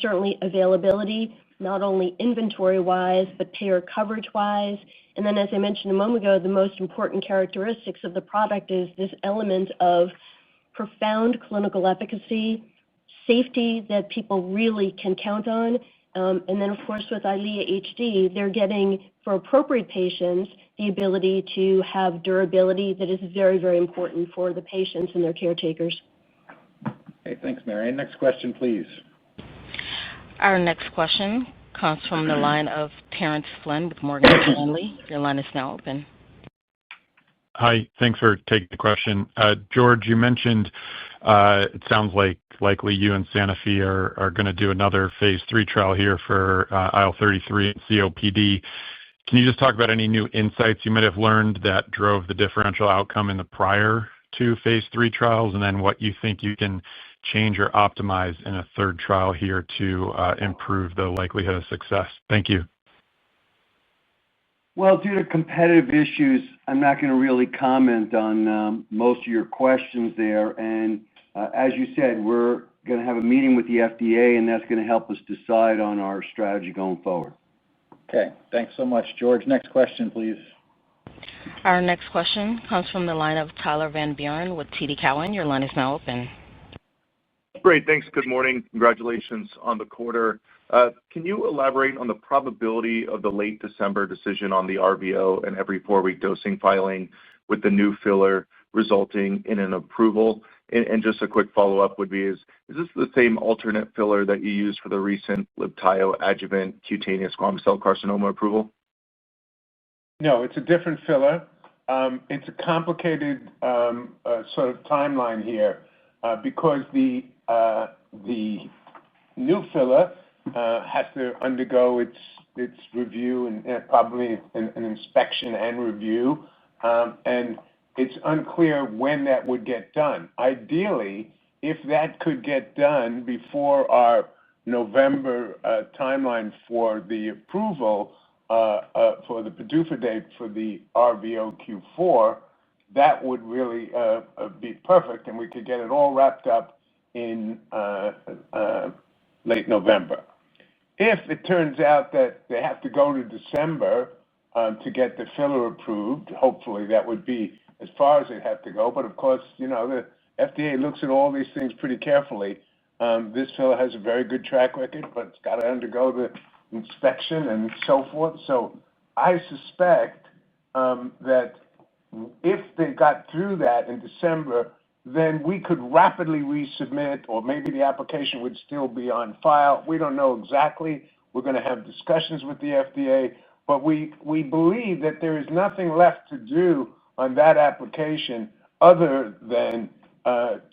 Certainly availability, not only inventory-wise, but payer coverage-wise. And then, as I mentioned a moment ago, the most important characteristics of the product is this element of profound clinical efficacy, safety that people really can count on. And then, of course, with EYLEA HD, they're getting, for appropriate patients, the ability to have durability that is very, very important for the patients and their caretakers. Okay, thanks, Marion. Next question, please. Our next question comes from the line of Terrence Flynn with Morgan Stanley. Your line is now open. Hi, thanks for taking the question. George, you mentioned it sounds like likely you and Sanofi are going to do another phase 3 trial here for IL-33 and COPD. Can you just talk about any new insights you might have learned that drove the differential outcome in the prior 2 phase 3 trials, and then what you think you can change or optimize in a third trial here to improve the likelihood of success? Thank you. Well, due to competitive issues, I'm not going to really comment on most of your questions there. And as you said, we're going to have a meeting with the FDA, and that's going to help us decide on our strategy going forward. Okay, thanks so much, George. Next question, please. Our next question comes from the line of Tyler Van Buren with TD Cowen. Your line is now open. Great, thanks. Good morning. Congratulations on the quarter. Can you elaborate on the probability of the late December decision on the RVO and every 4-week dosing filing with the new filler resulting in an approval? And just a quick follow-up would be, is this the same alternate filler that you used for the recent Libtayo adjuvant cutaneous squamous cell carcinoma approval? No, it's a different filler. It's a complicated sort of timeline here because the new filler has to undergo its review and probably an inspection and review, and it's unclear when that would get done. Ideally, if that could get done before our November timeline for the approval for the PDUFA date for the RVO Q4, that would really be perfect, and we could get it all wrapped up in late November. If it turns out that they have to go to December to get the filler approved, hopefully that would be as far as they'd have to go. But of course, the FDA looks at all these things pretty carefully. This filler has a very good track record, but it's got to undergo the inspection and so forth. So I suspect that if they got through that in December, then we could rapidly resubmit, or maybe the application would still be on file. We don't know exactly. We're going to have discussions with the FDA, but we believe that there is nothing left to do on that application other than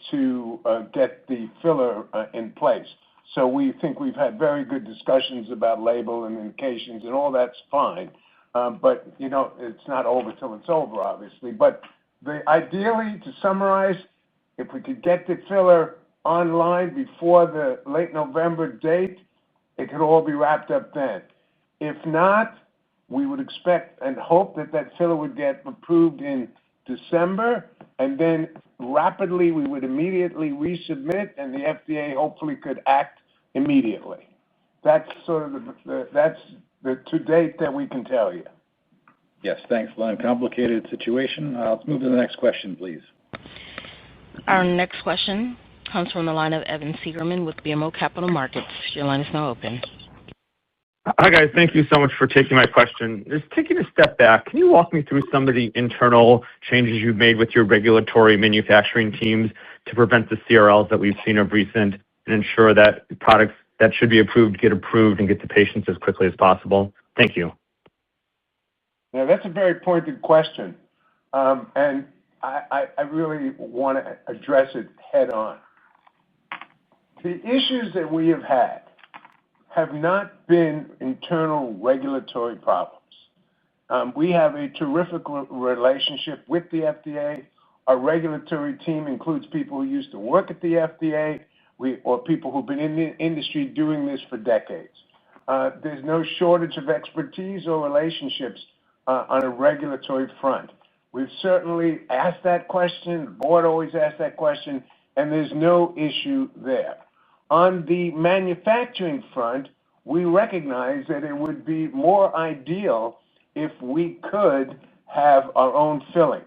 to get the filler in place. So we think we've had very good discussions about label and indications, and all that's fine. But, it's not over till it's over, obviously. But ideally, to summarize, if we could get the filler online before the late November date, it could all be wrapped up then. If not, we would expect and hope that that filler would get approved in December, and then rapidly we would immediately resubmit, and the FDA hopefully could act immediately. That's sort of that's the to date that we can tell you. Yes, thanks, Len. Complicated situation. Let's move to the next question, please. Our next question comes from the line of Evan Seigerman with BMO Capital Markets. Your line is now open. Hi, guys. Thank you so much for taking my question. Just taking a step back, can you walk me through some of the internal changes you've made with your regulatory manufacturing teams to prevent the CRLs that we've seen of recent and ensure that products that should be approved get approved and get to patients as quickly as possible? Thank you. Now, that's a very pointed question, and I really want to address it head on. The issues that we have not been internal regulatory problems. We have a terrific relationship with the FDA. Our regulatory team includes people who used to work at the FDA or people who've been in the industry doing this for decades. There's no shortage of expertise or relationships on a regulatory front. We've certainly asked that question. The board always asks that question, and there's no issue there. On the manufacturing front, we recognize that it would be more ideal if we could have our own filling.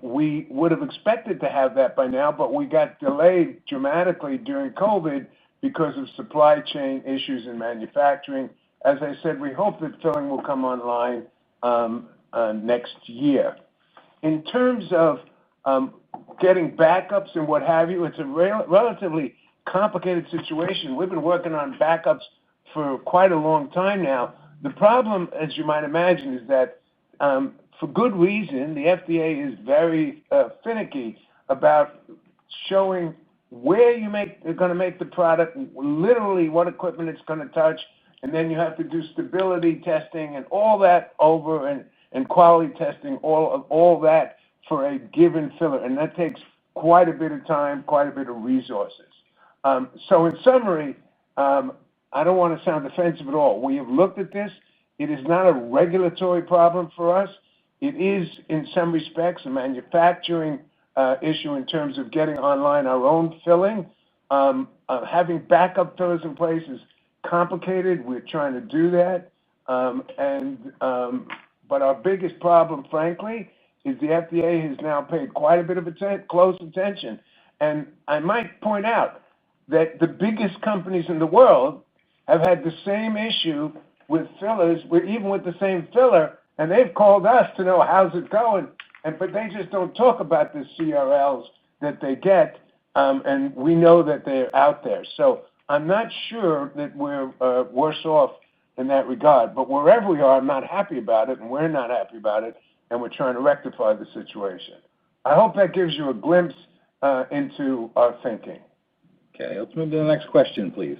We would have expected to have that by now, but we got delayed dramatically during COVID because of supply chain issues in manufacturing. As I said, we hope that filling will come online next year. In terms of getting backups and what have you, it's a relatively complicated situation. We've been working on backups for quite a long time now. The problem, as you might imagine, is that for good reason, the FDA is very finicky about showing where you're going to make the product, literally what equipment it's going to touch, and then you have to do stability testing and all that and quality testing, all that for a given filler, and that takes quite a bit of time, quite a bit of resources. So in summary, I don't want to sound defensive at all. We have looked at this. It is not a regulatory problem for us. It is, in some respects, a manufacturing issue in terms of getting online our own filling. Having backup fillers in place is complicated. We're trying to do that. But our biggest problem, frankly, is the FDA has now paid quite a bit of close attention. And I might point out that the biggest companies in the world have had the same issue with fillers, even with the same filler, and they've called us to know how's it going, but they just don't talk about the CRLs that they get, and we know that they're out there. So I'm not sure that we're worse off in that regard, but wherever we are, I'm not happy about it, and we're not happy about it, and we're trying to rectify the situation. I hope that gives you a glimpse into our thinking. Okay, let's move to the next question, please.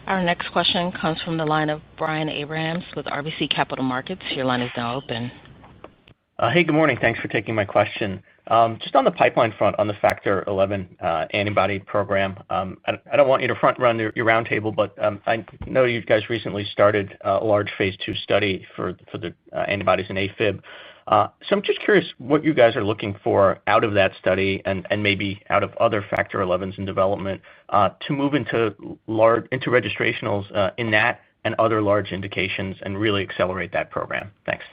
Our next question comes from the line of Brian Abrahams with RBC Capital Markets. Your line is now open. Hey, good morning. Thanks for taking my question. Just on the pipeline front, on the Factor XI antibody program, I don't want you to front run your roundtable, but I know you guys recently started a large phase 2 study for the antibodies in AFib. So I'm just curious what you guys are looking for out of that study and maybe out of other Factor XIs in development to move into registrationals in that and other large indications and really accelerate that program. Thanks.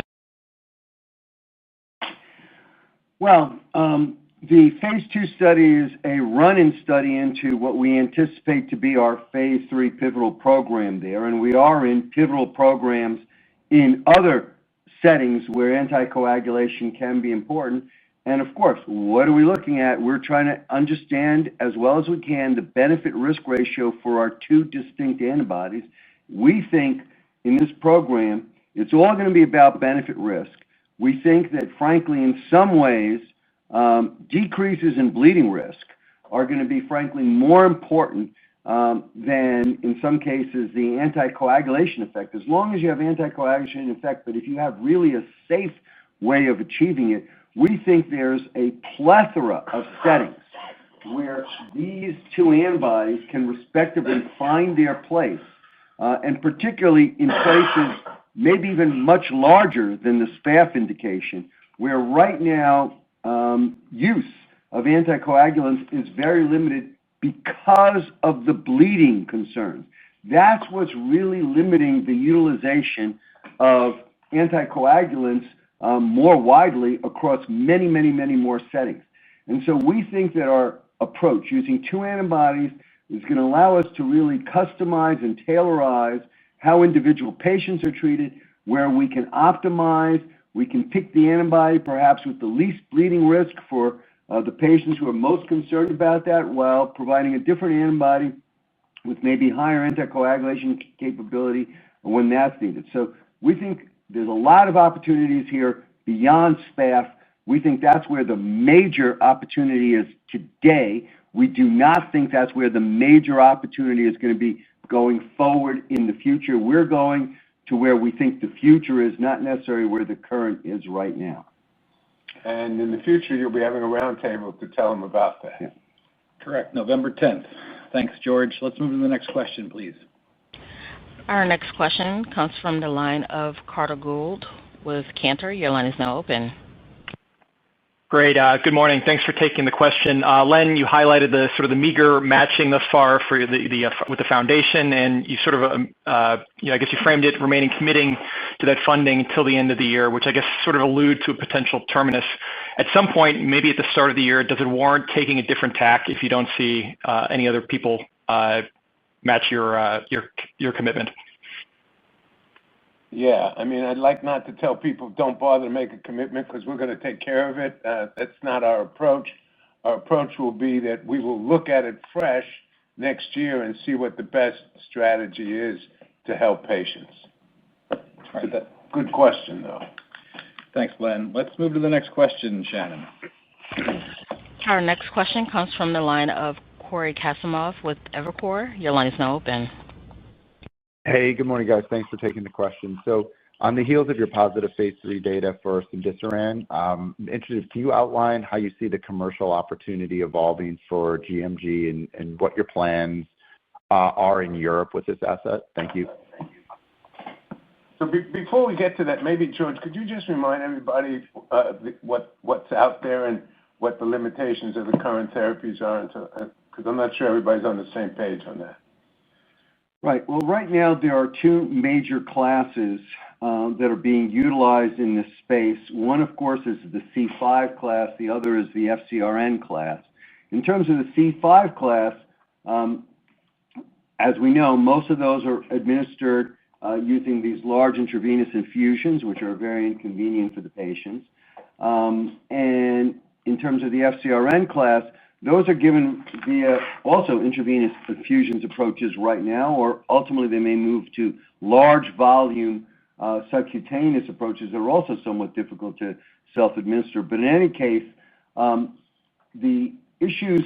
Well, the phase 2 study is a run-in study into what we anticipate to be our phase 3 pivotal program there, and we are in pivotal programs in other settings where anticoagulation can be important. And of course, what are we looking at? We're trying to understand as well as we can the benefit-risk ratio for our two distinct antibodies. We think in this program, it's all going to be about benefit-risk. We think that, frankly, in some ways, decreases in bleeding risk are going to be, frankly, more important than, in some cases, the anticoagulation effect. As long as you have anticoagulation effect, but if you have really a safe way of achieving it, we think there's a plethora of settings where these two antibodies can respectively find their place, and particularly in places maybe even much larger than the SPAF indication, where right now use of anticoagulants is very limited because of the bleeding concerns. That's what's really limiting the utilization of anticoagulants more widely across many, many, many more settings. And so we think that our approach, using two antibodies, is going to allow us to really customize and tailorize how individual patients are treated, where we can optimize, we can pick the antibody perhaps with the least bleeding risk for the patients who are most concerned about that, while providing a different antibody with maybe higher anticoagulation capability when that's needed. So we think there's a lot of opportunities here beyond SPAF. We think that's where the major opportunity is today. We do not think that's where the major opportunity is going to be going forward in the future. We're going to where we think the future is, not necessarily where the current is right now. And in the future, you'll be having a roundtable to tell them about that. Yeah. Correct, November 10th. Thanks, George. Let's move to the next question, please. Our next question comes from the line of Carter Gould with Cantor. Your line is now open. Great. Good morning. Thanks for taking the question. Len, you highlighted the sort of the meager matching thus far for with the foundation, and you sort of, I guess you framed it remaining committing to that funding until the end of the year, which I guess sort of allude to a potential terminus. At some point, maybe at the start of the year, does it warrant taking a different tack if you don't see any other people match your commitment? Yeah, I mean, I'd like not to tell people don't bother to make a commitment because we're going to take care of it. That's not our approach. Our approach will be that we will look at it fresh next year and see what the best strategy is to help patients. All right. Good question, though. Thanks, Len. Let's move to the next question, Shannon. Our next question comes from the line of Corey Kasimov with Evercore. Your line is now open. Hey, good morning, guys. Thanks for taking the question. So on the heels of your positive phase 3 data for cemdisiran, interested, can you outline how you see the commercial opportunity evolving for GMG and what your plans are in Europe with this asset? Thank you. So before we get to that, maybe, George, could you just remind everybody what's out there and what the limitations of the current therapies are? Because I'm not sure everybody's on the same page on that. Right. Well, right now there are two major classes that are being utilized in this space. One, of course, is the C5 class. The other is the FcRn class. In terms of the C5 class, as we know, most of those are administered using these large intravenous infusions, which are very inconvenient for the patients. And in terms of the FcRn class, those are given via also intravenous infusions approaches right now, or ultimately they may move to large volume subcutaneous approaches that are also somewhat difficult to self-administer. But in any case, the issues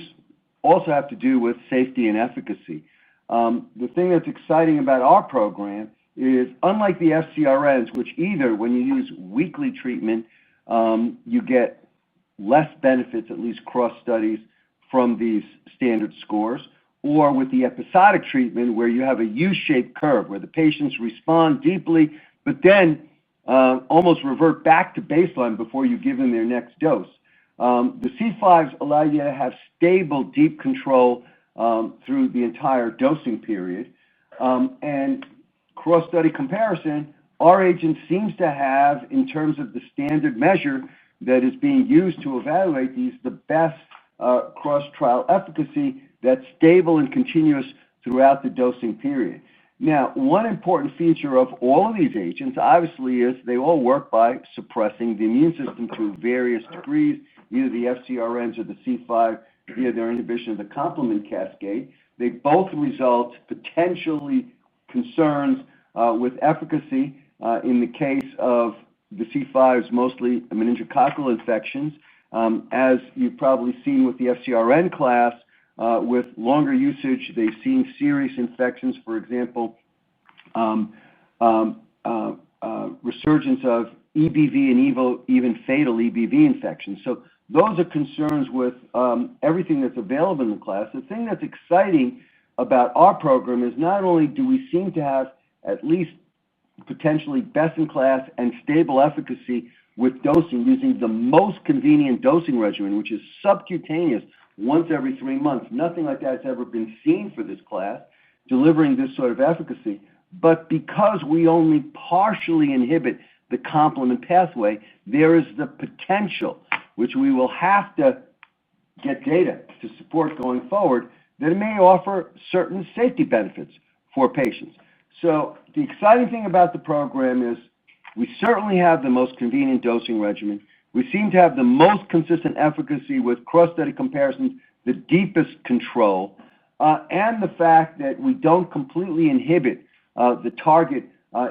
also have to do with safety and efficacy. The thing that's exciting about our program is, unlike the FcRns, which either when you use weekly treatment, you get less benefits, at least cross studies, from these standard scores, or with the episodic treatment where you have a U-shaped curve where the patients respond deeply, but then almost revert back to baseline before you give them their next dose. The C5s allow you to have stable, deep control through the entire dosing period. And cross-study comparison, our agent seems to have, in terms of the standard measure that is being used to evaluate these, the best cross-trial efficacy that's stable and continuous throughout the dosing period. Now, one important feature of all of these agents, obviously, is they all work by suppressing the immune system to various degrees, either the FcRns or the C5 via their inhibition of the complement cascade. They both result potentially concerns with efficacy in the case of the C5s, mostly meningococcal infections. As you've probably seen with the FcRn class, with longer usage, they've seen serious infections, for example, resurgence of EBV and even fatal EBV infections. So those are concerns with everything that's available in the class. The thing that's exciting about our program is not only do we seem to have at least potentially best-in-class and stable efficacy with dosing using the most convenient dosing regimen, which is subcutaneous once every 3 months. Nothing like that has ever been seen for this class, delivering this sort of efficacy. But because we only partially inhibit the complement pathway, there is the potential, which we will have to get data to support going forward, that it may offer certain safety benefits for patients. So the exciting thing about the program is we certainly have the most convenient dosing regimen. We seem to have the most consistent efficacy with cross-study comparisons, the deepest control, and the fact that we don't completely inhibit the target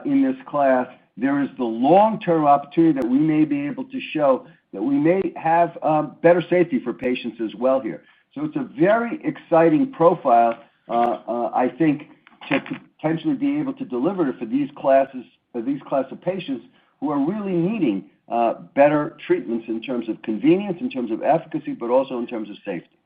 in this class. There is the long-term opportunity that we may be able to show that we may have better safety for patients as well here. So it's a very exciting profile, I think, to potentially be able to deliver for these class of patients who are really needing better treatments in terms of convenience, in terms of efficacy, but also in terms of safety.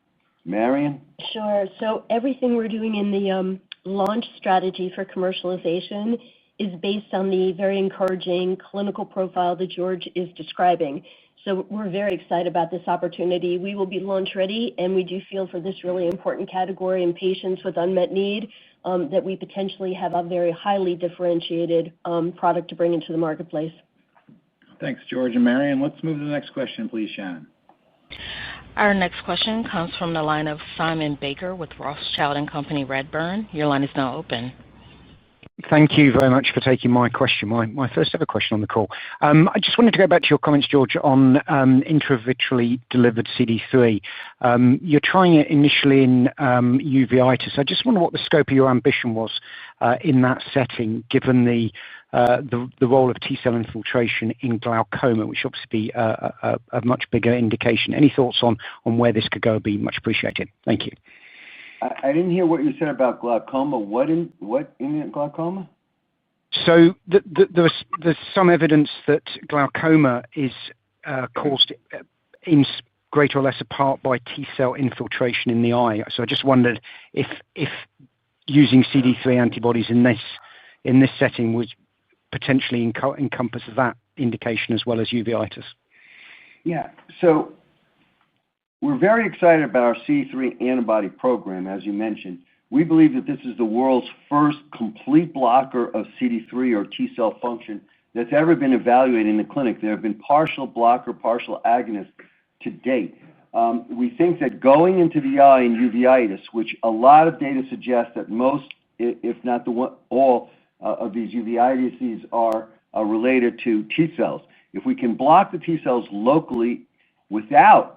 Marion? Sure. So everything we're doing in the launch strategy for commercialization is based on the very encouraging clinical profile that George is describing. So we're very excited about this opportunity. We will be launch ready, and we do feel for this really important category in patients with unmet need that we potentially have a very highly differentiated product to bring into the marketplace. Thanks, George and Marion. Let's move to the next question, please, Shannon. Our next question comes from the line of Simon Baker with Rothschild & Company Redburn. Your line is now open. Thank you very much for taking my question, my first ever question on the call. I just wanted to go back to your comments, George, on intravitreally delivered CD3. You're trying it initially in uveitis. I just wonder what the scope of your ambition was in that setting, given the role of T-cell infiltration in glaucoma, which obviously a much bigger indication. Any thoughts on where this could go would be much appreciated. Thank you. I didn't hear what you said about glaucoma. What in glaucoma? So there's some evidence that glaucoma is caused in greater or lesser part by T-cell infiltration in the eye. So I just wondered if using CD3 antibodies in this setting would potentially encompass that indication as well as uveitis. Yeah. So we're very excited about our CD3 antibody program, as you mentioned. We believe that this is the world's first complete blocker of CD3 or T-cell function that's ever been evaluated in the clinic. There have been partial blocker, partial agonists to date. We think that going into the eye in uveitis, which a lot of data suggests that most, if not all, of these uveitis are related to T-cells. If we can block the T-cells locally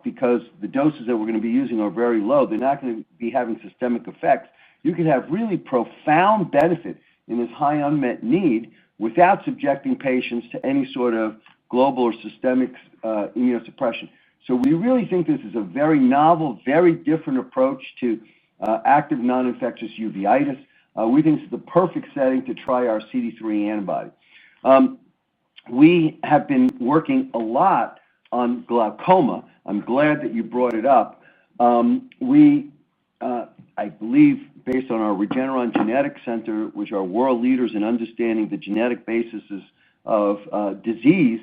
because the doses that we're going to be using are very low, they're not going to be having systemic effects, you can have really profound benefit in this high unmet need without subjecting patients to any sort of global or systemic immunosuppression. So we really think this is a very novel, very different approach to active non-infectious uveitis. We think it's the perfect setting to try our CD3 antibody. We have been working a lot on glaucoma. I'm glad that you brought it up. I believe, based on our Regeneron Genetics Center, which are world leaders in understanding the genetic basis of disease,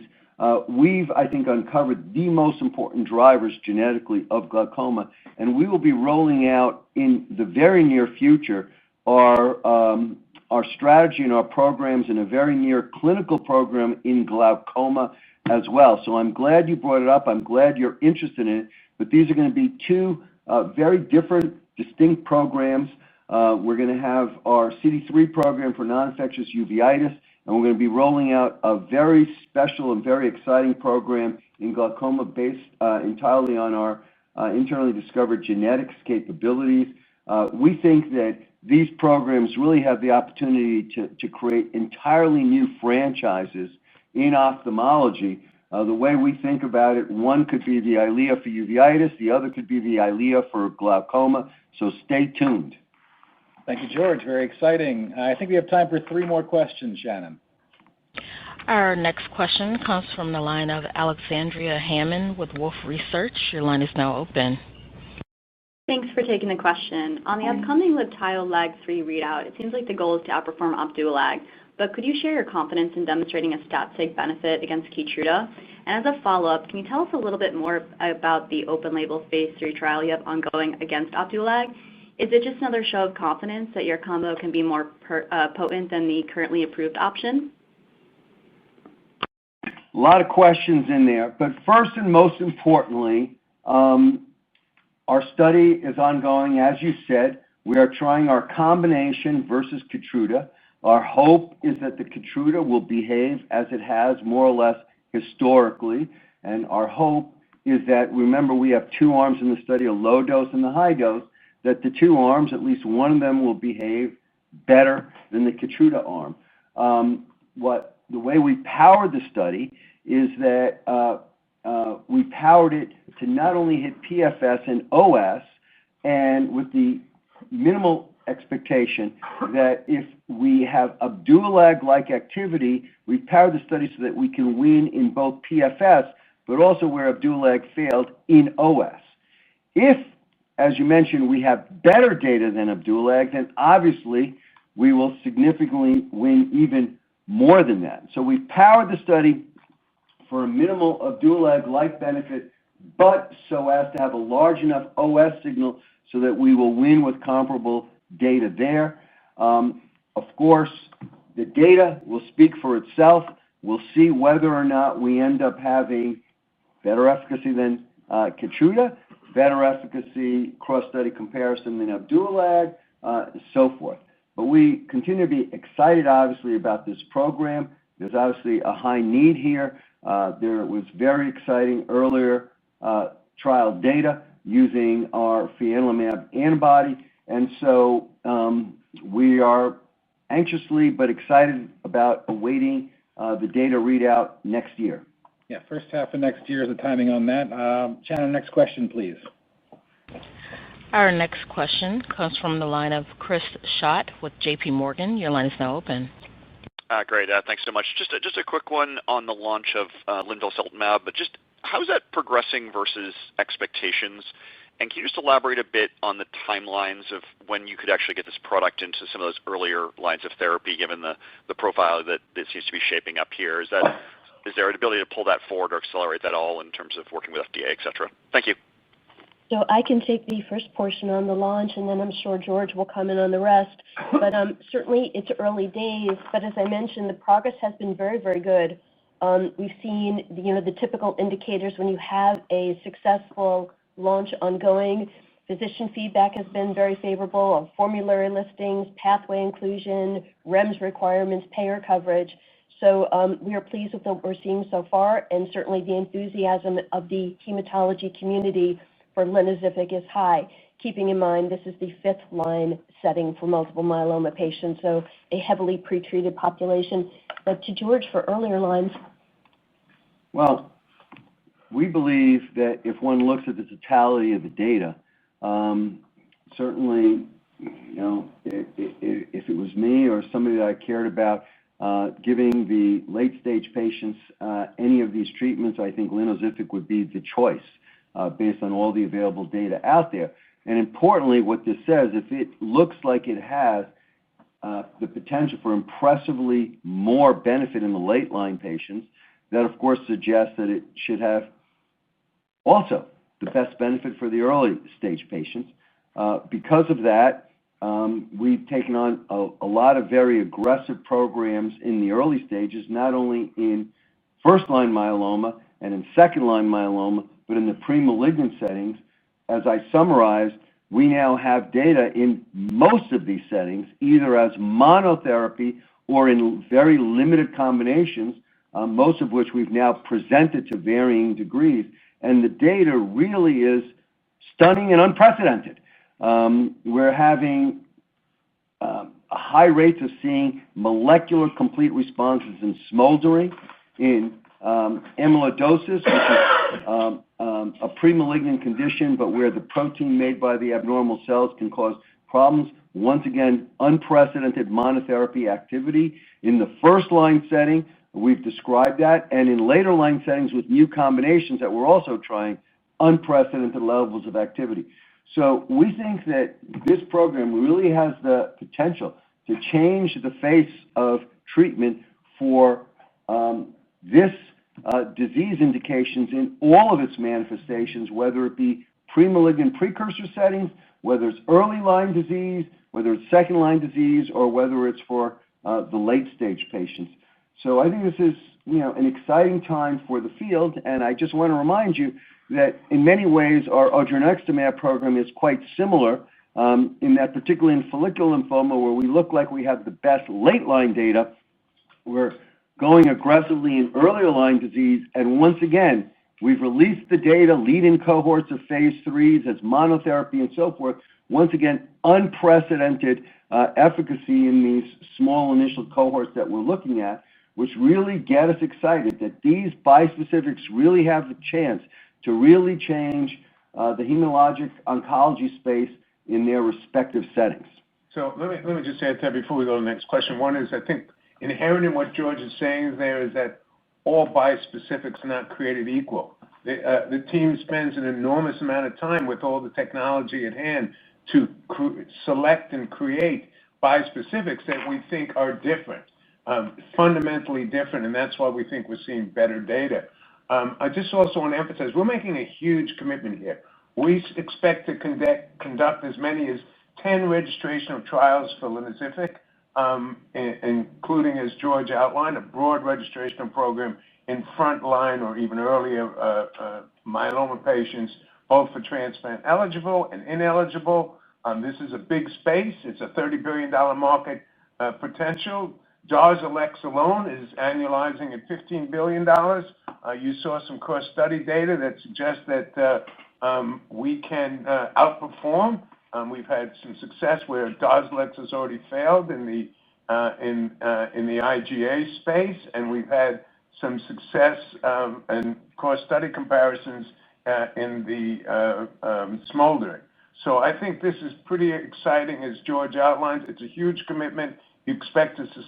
we've, I think, uncovered the most important drivers genetically of glaucoma, and we will be rolling out in the very near future our strategy and our programs in a very near clinical program in glaucoma as well. So I'm glad you brought it up. I'm glad you're interested in it. But these are going to be two very different, distinct programs. We're going to have our CD3 program for non-infectious uveitis, and we're going to be rolling out a very special and very exciting program in glaucoma based entirely on our internally discovered genetics capabilities. We think that these programs really have the opportunity to create entirely new franchises in ophthalmology. The way we think about it, one could be the EYLEA for uveitis, the other could be the EYLEA for glaucoma. So stay tuned. Thank you, George. Very exciting. I think we have time for 3 more questions, Shannon. Our next question comes from the line of Alexandria Hammond with Wolfe Research. Your line is now open. Thanks for taking the question. On the upcoming LIBTAYO LAG-3 readout, it seems like the goal is to outperform Opdualag. but could you share your confidence in demonstrating a stat-sig benefit against Keytruda? And as a follow-up, can you tell us a little bit more about the open-label phase 3 trial you have ongoing against Opdualag? Is it just another show of confidence that your combo can be more potent than the currently approved option? A lot of questions in there, but first and most importantly, our study is ongoing. As you said, we are trying our combination versus Keytruda. Our hope is that the Keytruda will behave as it has more or less historically, and our hope is that, remember, we have two arms in the study, a low dose and the high dose, that the two arms, at least one of them, will behave better than the Keytruda arm. The way we powered the study is that we powered it to not only hit PFS and OS, and with the minimal expectation that if we have Opdualag-like activity, we powered the study so that we can win in both PFS, but also where Opdualag failed in OS. If, as you mentioned, we have better data than Opdualag, then obviously we will significantly win even more than that. So we powered the study for a minimal Opdualag-like benefit, but so as to have a large enough OS signal so that we will win with comparable data there. Of course, the data will speak for itself. We'll see whether or not we end up having better efficacy than Keytruda, better efficacy cross-study comparison than Opdualag, and so forth. But we continue to be excited, obviously, about this program. There's obviously a high need here. There was very exciting earlier trial data using our fianlimab antibody, and so we are anxiously but excited about awaiting the data readout next year. Yeah, first half of next year is the timing on that. Shannon, next question, please. Our next question comes from the line of Chris Schott with J.P. Morgan. Your line is now open. Great. Thanks so much. Just a quick one on the launch of linvoseltamab, but just how is that progressing versus expectations? And can you just elaborate a bit on the timelines of when you could actually get this product into some of those earlier lines of therapy, given the profile that seems to be shaping up here? Is there an ability to pull that forward or accelerate that all in terms of working with FDA, et cetera? Thank you. So I can take the first portion on the launch, and then I'm sure George will come in on the rest. But certainly it's early days, but as I mentioned, the progress has been very, very good. We've seen the typical indicators when you have a successful launch ongoing. Physician feedback has been very favorable on formulary listings, pathway inclusion, REMS requirements, payer coverage. So we are pleased with what we're seeing so far, and certainly the enthusiasm of the hematology community for linvoseltamab is high, keeping in mind this is the fifth-line setting for multiple myeloma patients, so a heavily pretreated population. But to George for earlier lines. Well, we believe that if one looks at the totality of the data, certainly, if it was me or somebody that I cared about giving the late-stage patients any of these treatments, I think linvoseltamab would be the choice based on all the available data out there. And importantly, what this says, if it looks like it has the potential for impressively more benefit in the late-line patients, that of course suggests that it should have also the best benefit for the early-stage patients. Because of that, we've taken on a lot of very aggressive programs in the early stages, not only in first-line myeloma and in second-line myeloma, but in the pre-malignant settings. As I summarized, we now have data in most of these settings, either as monotherapy or in very limited combinations, most of which we've now presented to varying degrees. And the data really is stunning and unprecedented. We're having high rates of seeing molecular complete responses in smoldering, in amyloidosis, which is a pre-malignant condition, but where the protein made by the abnormal cells can cause problems. Once again, unprecedented monotherapy activity. In the first-line setting, we've described that, and in later-line settings with new combinations that we're also trying, unprecedented levels of activity. So we think that this program really has the potential to change the face of treatment for this disease indications in all of its manifestations, whether it be premalignant precursor settings, whether it's early line disease, whether it's second line disease, or whether it's for the late stage patients. So I think this is an exciting time for the field, and I just want to remind you that in many ways our odronextamab program is quite similar in that, particularly in follicular lymphoma, where we look like we have the best late line data. We're going aggressively in earlier line disease, and once again, we've released the data, lead-in cohorts of phase 3s as monotherapy and so forth. Once again, unprecedented efficacy in these small initial cohorts that we're looking at, which really get us excited that these bispecifics really have the chance to really change the hematologic oncology space in their respective settings. So let me just add to that before we go to the next question. One is, I think, inherent in what George is saying there is that all bispecifics are not created equal. The team spends an enormous amount of time with all the technology at hand to select and create bispecifics that we think are different. Fundamentally different, and that's why we think we're seeing better data. I just also want to emphasize, we're making a huge commitment here. We expect to conduct as many as 10 registrational trials for linvoseltamab, including, as George outlined, a broad registrational program in frontline or even earlier myeloma patients, both for transplant eligible and ineligible. This is a big space. It's a $30 billion market potential. DARZALEX alone is annualizing at $15 billion. You saw some cross-study data that suggests that we can outperform. We've had some success where DARZALEX has already failed in the IgA space, and we've had some success and cross-study comparisons in the smoldering. So I think this is pretty exciting, as George outlined. It's a huge commitment. You expect us to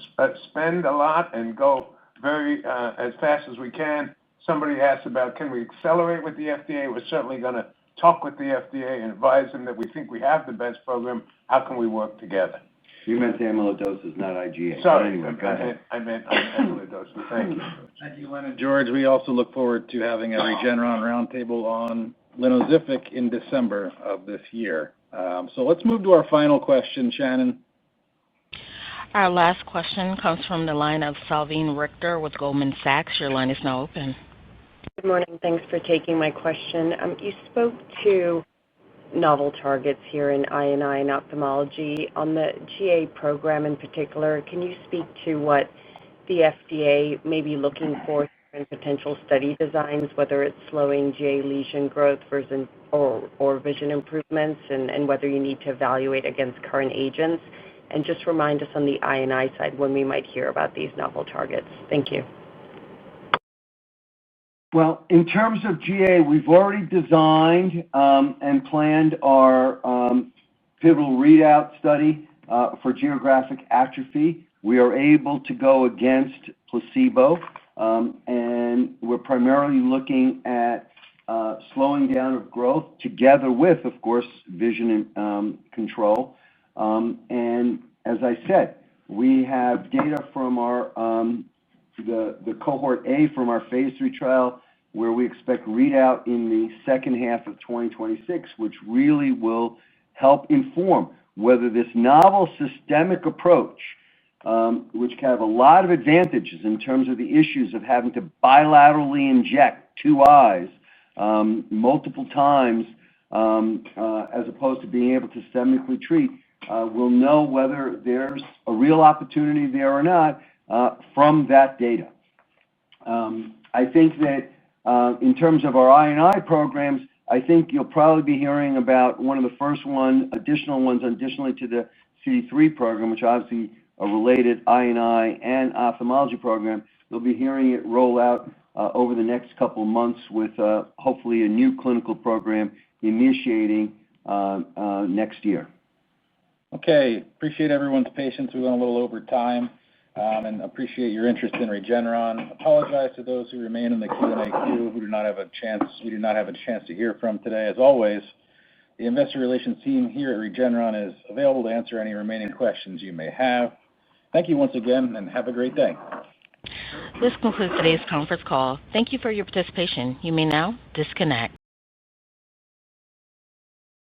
spend a lot and go very as fast as we can. Somebody asked about, can we accelerate with the FDA? We're certainly going to talk with the FDA and advise them that we think we have the best program. How can we work together? You meant amyloidosis, not IgA. Sorry, anyway, go ahead. I meant amyloidosis. Thank you. Thank you, Len and George. We also look forward to having a Regeneron roundtable on linvoseltamab in December of this year. So let's move to our final question, Shannon. Our last question comes from the line of Salveen Richter with Goldman Sachs. Your line is now open. Good morning. Thanks for taking my question. You spoke to novel targets here in I&I and ophthalmology. On the GA program in particular, can you speak to what the FDA may be looking for in potential study designs, whether it's slowing GA lesion growth versus or vision improvements, and whether you need to evaluate against current agents? And just remind us on the I&I side when we might hear about these novel targets. Thank you. Well, in terms of GA, we've already designed and planned our pivotal readout study for geographic atrophy. We are able to go against placebo, and we're primarily looking at slowing down of growth together with, of course, vision control. And as I said, we have data from our the cohort A from our phase 3 trial, where we expect readout in the second half of 2026, which really will help inform whether this novel systemic approach, which can have a lot of advantages in terms of the issues of having to bilaterally inject two eyes multiple times, as opposed to being able to systemically treat, we'll know whether there's a real opportunity there or not from that data. I think that in terms of our I&I programs, I think you'll probably be hearing about one of the first additionally to the CD3 program, which obviously a related I&I and ophthalmology program. You'll be hearing it roll out over the next couple of months with hopefully a new clinical program initiating next year. Okay, appreciate everyone's patience. We went a little over time, and appreciate your interest in Regeneron. Apologize to those who remain in the Q&A queue who do not have a chance to hear from today. As always, the investor relations team here at Regeneron is available to answer any remaining questions you may have. Thank you once again, and have a great day. This concludes today's conference call. Thank you for your participation. You may now disconnect.